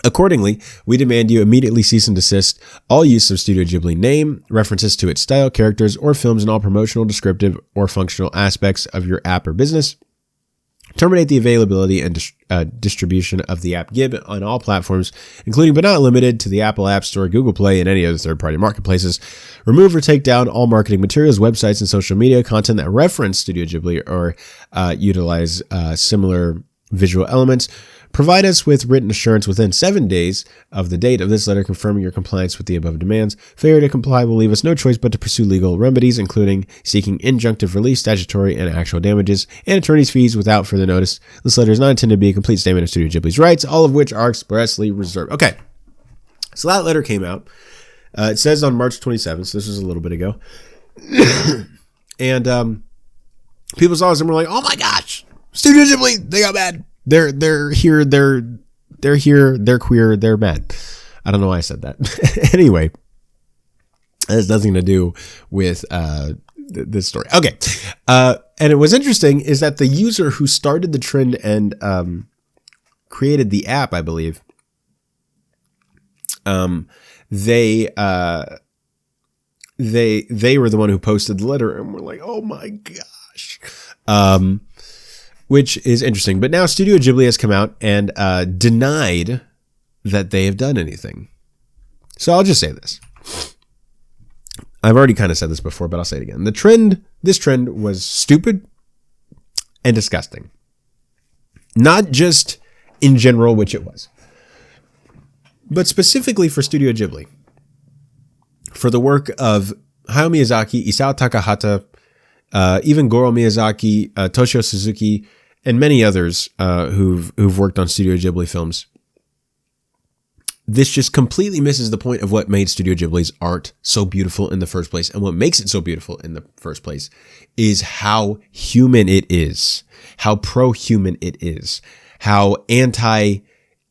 Accordingly, we demand you immediately cease and desist all use of Studio Ghibli name, references to its style, characters, or films, and all promotional, descriptive, or functional aspects of your app or business. Terminate the availability and distribution of the app GIB on all platforms, including but not limited to the Apple App Store, Google Play, and any other third-party marketplaces. Remove or take down all marketing materials, websites, and social media content that reference Studio Ghibli or utilize similar visual elements. Provide us with written assurance within 7 days of the date of this letter confirming your compliance with the above demands. Failure to comply will leave us no choice but to pursue legal remedies, including seeking injunctive relief, statutory and actual damages, and attorney's fees without further notice. This letter is not intended to be a complete statement of Studio Ghibli's rights, all of which are expressly reserved." Okay, so that letter came out. It says on March 27th, so this was a little bit ago. And people saw this and were like, "Oh my gosh, Studio Ghibli, they got mad. They're here, they're queer, they're mad." I don't know why I said that. Anyway, it has nothing to do with this story. Okay. And it was interesting is that the user who started the trend and created the app, I believe, they were the one who posted the letter and were like, "Oh my gosh." Which is interesting. But now Studio Ghibli has come out and denied that they have done anything. So I'll just say this. I've already kind of said this before, but I'll say it again. This trend was stupid and disgusting. Not just in general, which it was, but specifically for Studio Ghibli. For the work of Hayao Miyazaki, Isao Takahata, even Goro Miyazaki, Toshio Suzuki, and many others who've worked on Studio Ghibli films. This just completely misses the point of what made Studio Ghibli's art so beautiful in the first place. And what makes it so beautiful in the first place is how human it is, how pro-human it is, how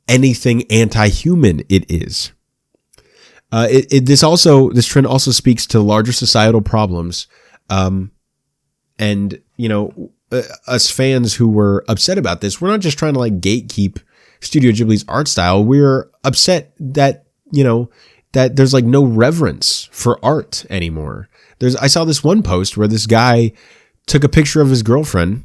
anything anti-human it is. This trend also speaks to larger societal problems. And, us fans who were upset about this, we're not just trying to gatekeep Studio Ghibli's art style. We're upset that, that there's no reverence for art anymore. I saw this one post where this guy took a picture of his girlfriend,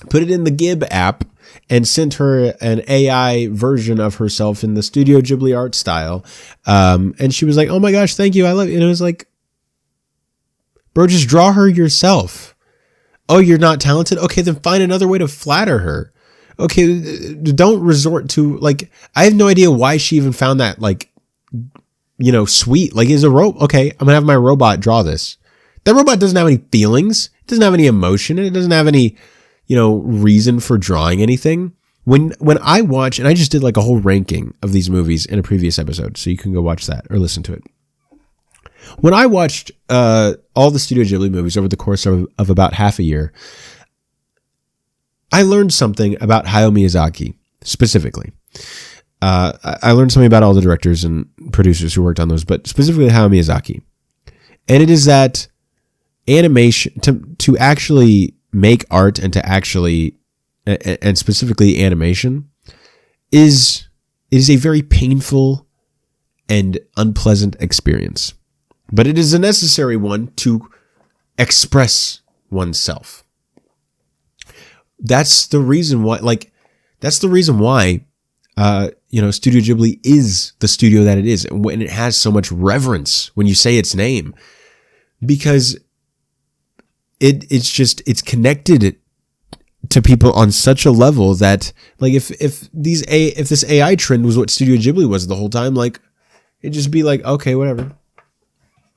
put it in the GIB app, and sent her an AI version of herself in the Studio Ghibli art style. And she was like, "Oh my gosh, thank you. I love you." And it was like, bro, just draw her yourself. Oh, you're not talented? Okay, then find another way to flatter her. Okay, don't resort to, I have no idea why she even found that, sweet. Is a robot. Okay, I'm going to have my robot draw this. That robot doesn't have any feelings. It doesn't have any emotion. And it doesn't have any, reason for drawing anything. When I watch, and I just did like a whole ranking of these movies in a previous episode, so you can go watch that or listen to it. When I watched all the Studio Ghibli movies over the course of about half a year, I learned something about Hayao Miyazaki specifically. I learned something about all the directors and producers who worked on those, but specifically Hayao Miyazaki. And it is that animation, to actually make art and to actually, and specifically animation, is a very painful and unpleasant experience. But it is a necessary one to express oneself. That's the reason why, Studio Ghibli is the studio that it is, and it has so much reverence when you say its name, because it's connected to people on such a level that, like, if this AI trend was what Studio Ghibli was the whole time, like, it'd just be like, okay, whatever.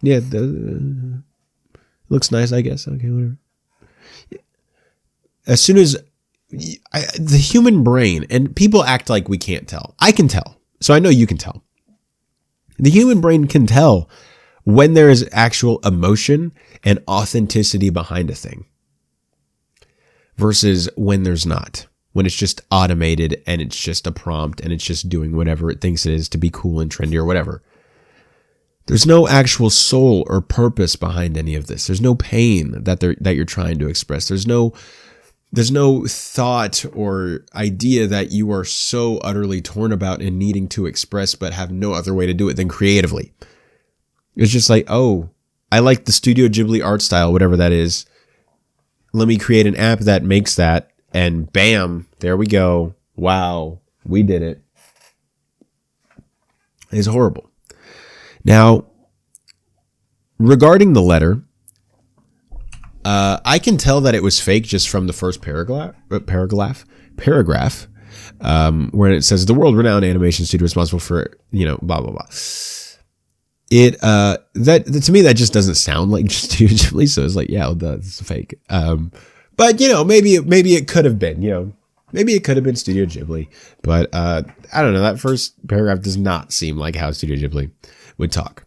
Yeah, looks nice, I guess. Okay, whatever. As soon as the human brain, and people act like we can't tell. I can tell. So I know you can tell. The human brain can tell when there is actual emotion and authenticity behind a thing versus when there's not. When it's just automated and it's just a prompt and it's just doing whatever it thinks it is to be cool and trendy or whatever. There's no actual soul or purpose behind any of this. There's no pain that you're trying to express. There's no thought or idea that you are so utterly torn about and needing to express, but have no other way to do it than creatively. It's just like, oh, I like the Studio Ghibli art style, whatever that is. Let me create an app that makes that, and bam, there we go. Wow, we did it. It's horrible. Now, regarding the letter, I can tell that it was fake just from the first paragraph, where it says the world-renowned animation studio responsible for, blah, blah, blah. That to me, that just doesn't sound like Studio Ghibli. So it's like, yeah, that's fake. But maybe it could have been, maybe it could have been Studio Ghibli, but, I don't know. That first paragraph does not seem like how Studio Ghibli would talk.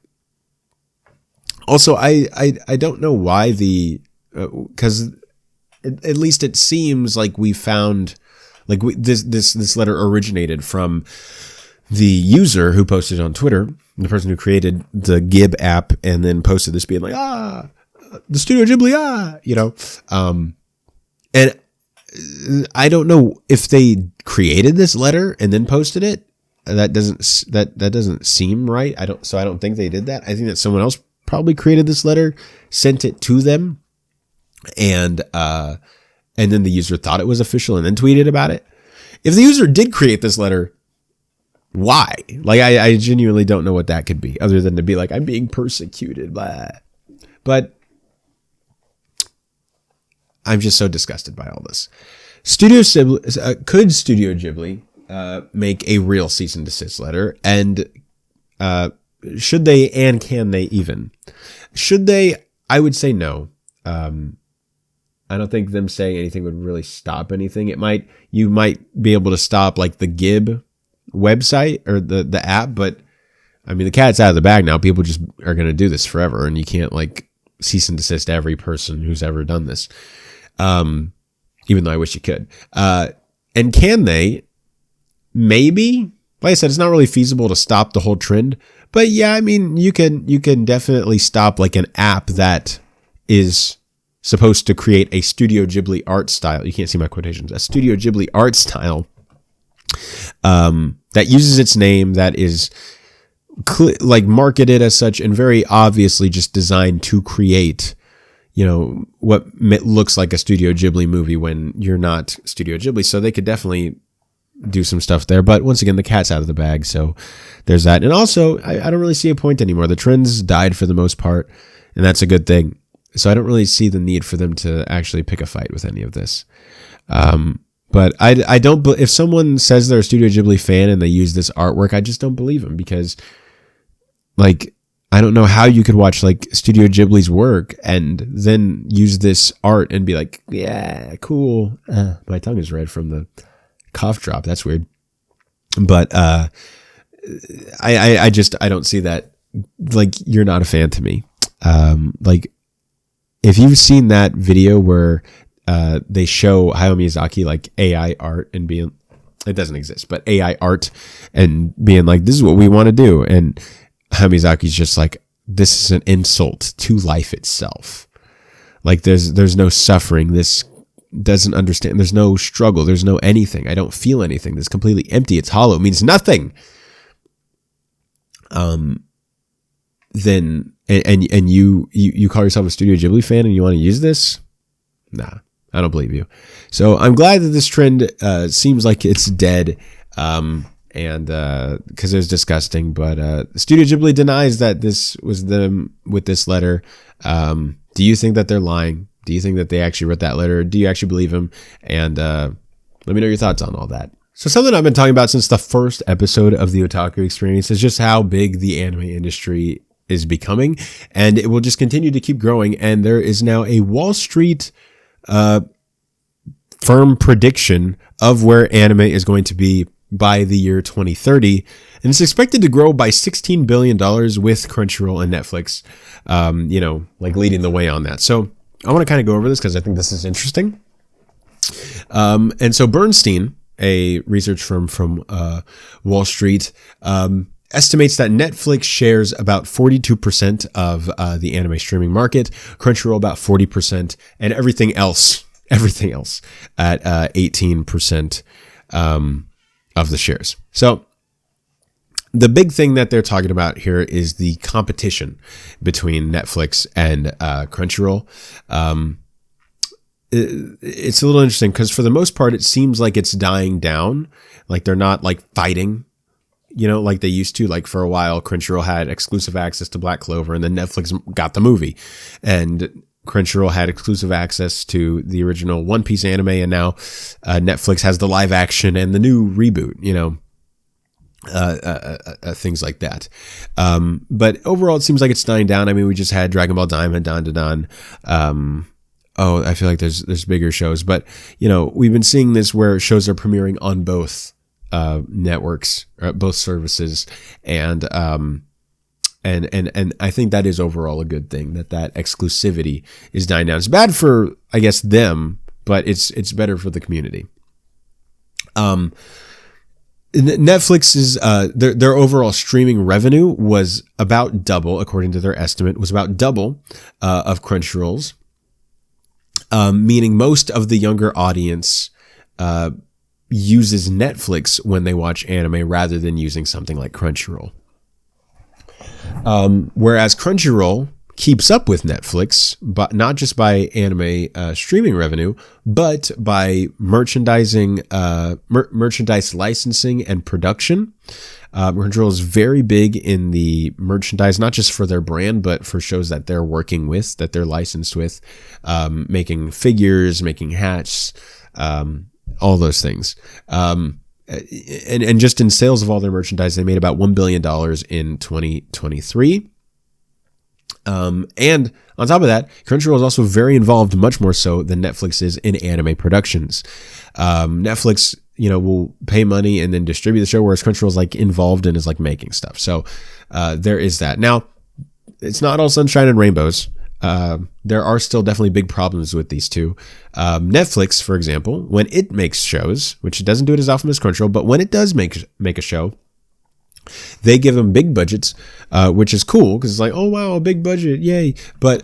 Also, I don't know why because at least it seems like we found, like this letter originated from the user who posted on Twitter, the person who created the Gib app and then posted this being like, the Studio Ghibli, and I don't know if they created this letter and then posted it. That doesn't seem right. I don't think they did that. I think that someone else probably created this letter, sent it to them, and then the user thought it was official and then tweeted about it. If the user did create this letter, why? Like, I genuinely don't know what that could be, other than to be like, I'm being persecuted, blah. But I'm just so disgusted by all this. Could Studio Ghibli make a real cease and desist letter, and should they, and can they even? Should they? I would say no. I don't think them saying anything would really stop anything. You might be able to stop like the Gib website or the app, but I mean, the cat's out of the bag now. People just are going to do this forever, and you can't like cease and desist every person who's ever done this. Even though I wish you could. And can they? Maybe. Like I said, it's not really feasible to stop the whole trend, but yeah, I mean, you can definitely stop like an app that is supposed to create a Studio Ghibli art style. You can't see my quotations. A Studio Ghibli art style that uses its name, that is like marketed as such and very obviously just designed to create, what looks like a Studio Ghibli movie when you're not Studio Ghibli. So they could definitely do some stuff there. But once again, the cat's out of the bag. So there's that. And also, I don't really see a point anymore. The trends died for the most part, and that's a good thing. So I don't really see the need for them to actually pick a fight with any of this. But I don't, if someone says they're a Studio Ghibli fan and they use this artwork, I just don't believe them, because like, I don't know how you could watch like Studio Ghibli's work and then use this art and be like, yeah, cool. My tongue is red from the cough drop. That's weird. But I don't see that. Like, you're not a fan to me. Like, if you've seen that video where they show Hayao Miyazaki like AI art and being, it doesn't exist, but AI art and being like, this is what we want to do. And Hayao Miyazaki's just like, this is an insult to life itself. Like, there's no suffering. This doesn't understand. There's no struggle. There's no anything. I don't feel anything. This is completely empty. It's hollow. It means nothing. Then and you call yourself a Studio Ghibli fan and you want to use this? Nah, I don't believe you. So I'm glad that this trend seems like it's dead. And because it was disgusting, but Studio Ghibli denies that this was them with this letter. Do you think that they're lying? Do you think that they actually wrote that letter? Do you actually believe him? And let me know your thoughts on all that. So something I've been talking about since the first episode of the Otaku Experience is just how big the anime industry is becoming, and it will just continue to keep growing. And there is now a Wall Street firm prediction of where anime is going to be by the year 2030, and it's expected to grow by $16 billion with Crunchyroll and Netflix, like leading the way on that. So I want to kind of go over this because I think this is interesting. And so Bernstein, a research firm from Wall Street, estimates that Netflix shares about 42% of the anime streaming market, Crunchyroll about 40%, and everything else at 18% of the shares. So the big thing that they're talking about here is the competition between Netflix and Crunchyroll. It's a little interesting because for the most part, it seems like it's dying down. Like they're not like fighting, like they used to. Like for a while, Crunchyroll had exclusive access to Black Clover, and then Netflix got the movie. And Crunchyroll had exclusive access to the original One Piece anime, and now Netflix has the live action and the new reboot, things like that. But overall, it seems like it's dying down. I mean, we just had Dragon Ball Daima, Dandadan. I feel like there's bigger shows, but we've been seeing this where shows are premiering on both networks, both services, and I think that is overall a good thing that exclusivity is dying down. It's bad for, I guess, them, but it's better for the community. Netflix's their overall streaming revenue was about double, according to their estimate, was about double of Crunchyroll's, meaning most of the younger audience uses Netflix when they watch anime rather than using something like Crunchyroll. Whereas Crunchyroll keeps up with Netflix, but not just by anime streaming revenue, but by merchandise licensing and production. Crunchyroll is very big in the merchandise, not just for their brand, but for shows that they're working with, that they're licensed with, making figures, making hats, all those things. And just in sales of all their merchandise, they made about $1 billion in 2023. And on top of that, Crunchyroll is also very involved, much more so than Netflix is, in anime productions. Netflix, will pay money and then distribute the show, whereas Crunchyroll is like involved and is like making stuff. So there is that. Now, it's not all sunshine and rainbows. There are still definitely big problems with these two. Netflix, for example, when it makes shows, which it doesn't do it as often as Crunchyroll, but when it does make a show, they give them big budgets, which is cool because it's like, oh wow, a big budget, yay! But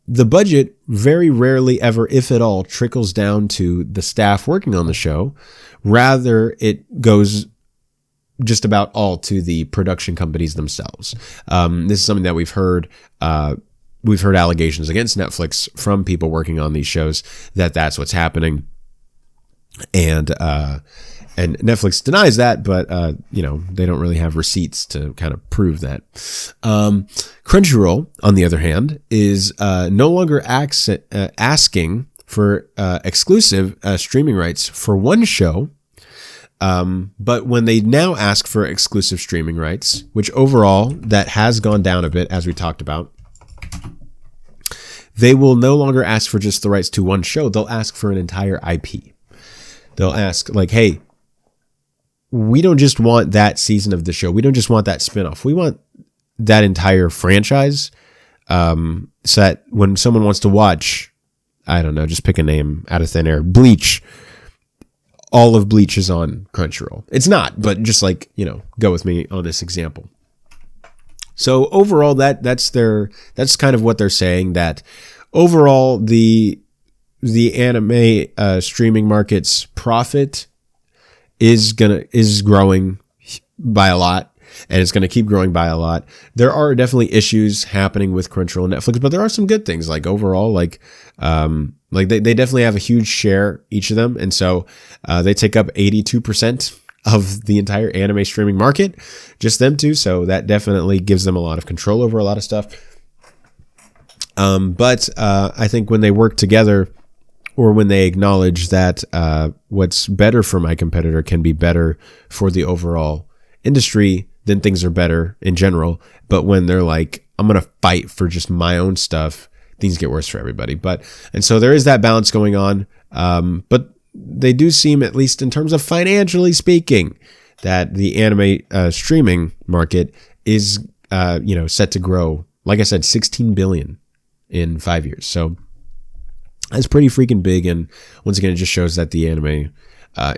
the budget very rarely ever, if at all, trickles down to the staff working on the show. Rather, it goes just about all to the production companies themselves. This is something that we've heard. We've heard allegations against Netflix from people working on these shows that's what's happening. And Netflix denies that, but, they don't really have receipts to kind of prove that. Crunchyroll, on the other hand, is no longer asking for exclusive streaming rights for one show But when they now ask for exclusive streaming rights, which overall that has gone down a bit, as we talked about, they will no longer ask for just the rights to one show. They'll ask for an entire IP. They'll ask like, hey, we don't just want that season of the show. We don't just want that spinoff. We want that entire franchise. So that when someone wants to watch, I don't know, just pick a name out of thin air, Bleach, all of Bleach is on Crunchyroll. It's not, but just like, go with me on this example. So overall, that's kind of what they're saying, that overall the anime streaming market's profit is growing by a lot, and it's going to keep growing by a lot. There are definitely issues happening with Crunchyroll and Netflix, but there are some good things. Like overall, they definitely have a huge share, each of them, and so they take up 82% of the entire anime streaming market, just them two. So that definitely gives them a lot of control over a lot of stuff. But I think when they work together, or when they acknowledge that what's better for my competitor can be better for the overall industry, then things are better in general. But when they're like, I'm going to fight for just my own stuff, things get worse for everybody. And so there is that balance going on. But they do seem, at least in terms of financially speaking, that the anime streaming market is, set to grow. Like I said, 16 billion in 5 years. So that's pretty freaking big. And once again, it just shows that the anime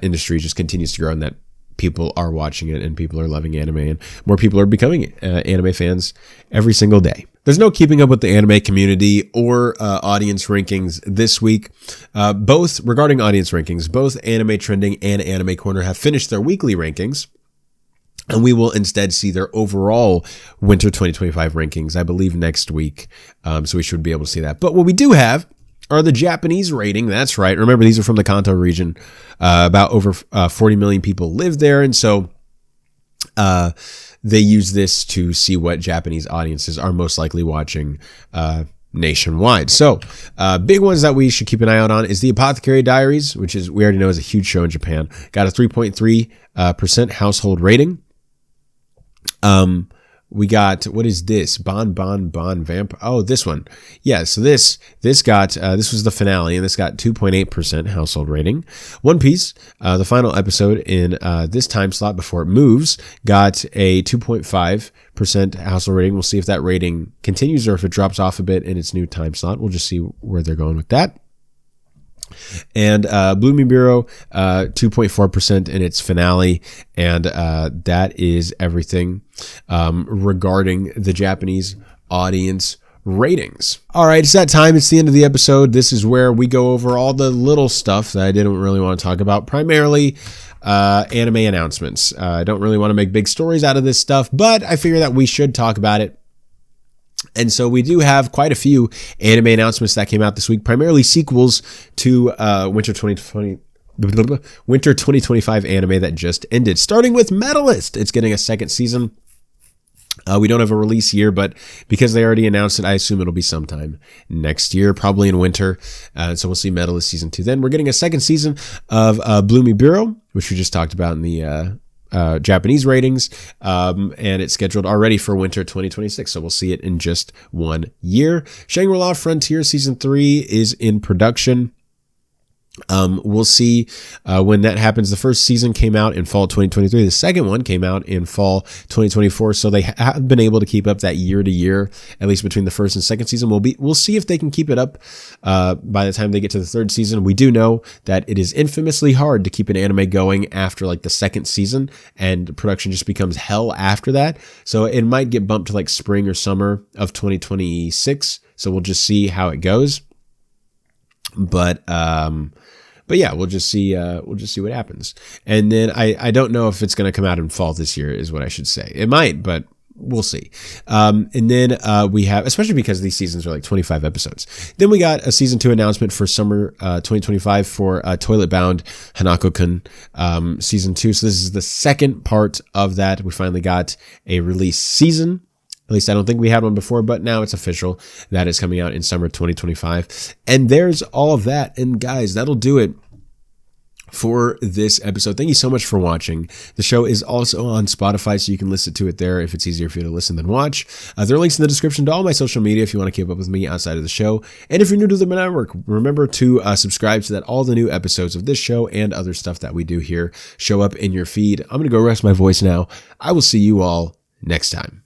industry just continues to grow, and that people are watching it and people are loving anime, and more people are becoming anime fans every single day. There's no keeping up with the anime community or audience rankings this week. Both, regarding audience rankings, both Anime Trending and Anime Corner have finished their weekly rankings, and we will instead see their overall winter 2025 rankings, I believe, next week. So we should be able to see that. But what we do have are the Japanese rating. That's right. Remember, these are from the Kanto region. About over 40 million people live there. And so they use this to see what Japanese audiences are most likely watching nationwide. So big ones that we should keep an eye out on is the Apothecary Diaries, which is, we already know, is a huge show in Japan. Got a 3.3% household rating. We got, what is this? Bon Vamp. Oh, this one. Yeah. So this got, this was the finale, and this got 2.8% household rating. One Piece, the final episode in this time slot before it moves, got a 2.5% household rating. We'll see if that rating continues or if it drops off a bit in its new time slot. We'll just see where they're going with that. And Blooming Bureau, 2.4% in its finale. And that is everything regarding the Japanese audience ratings. All right, it's that time. It's the end of the episode. This is where we go over all the little stuff that I didn't really want to talk about, primarily anime announcements. I don't really want to make big stories out of this stuff, but I figure that we should talk about it. And so we do have quite a few anime announcements that came out this week, primarily sequels to Winter 2025 anime that just ended, starting with MyAnimeList. It's getting a second season. We don't have a release year, but because they already announced it, I assume it'll be sometime next year, probably in winter. So we'll see MyAnimeList season 2. Then we're getting a second season of Blooming Bureau, which we just talked about in the Japanese ratings, and it's scheduled already for winter 2026, so we'll see it in just 1 year. Shangri-La Frontier Season 3 is in production. We'll see when that happens. The first season came out in fall 2023. The second one came out in fall 2024. So they have been able to keep up that year to year, at least between the first and second season. We'll see if they can keep it up by the time they get to the third season. We do know that it is infamously hard to keep an anime going after like the second season, and production just becomes hell after that. So it might get bumped to like spring or summer of 2026. So we'll just see how it goes. But yeah, we'll just see what happens. And then I don't know if it's going to come out in fall this year is what I should say. It might, but we'll see. And then we have, especially because these seasons are like 25 episodes. Then we got a season 2 announcement for summer 2025 for Toilet Bound Hanako-kun season 2. So this is the second part of that. We finally got a release season. At least I don't think we had one before, but now it's official. That is coming out in summer 2025. And there's all of that. And guys, that'll do it for this episode. Thank you so much for watching. The show is also on Spotify, so you can listen to it there if it's easier for you to listen than watch. There are links in the description to all my social media if you want to keep up with me outside of the show. And if you're new to the network, remember to subscribe so that all the new episodes of this show and other stuff that we do here show up in your feed. I'm going to go rest my voice now. I will see you all next time.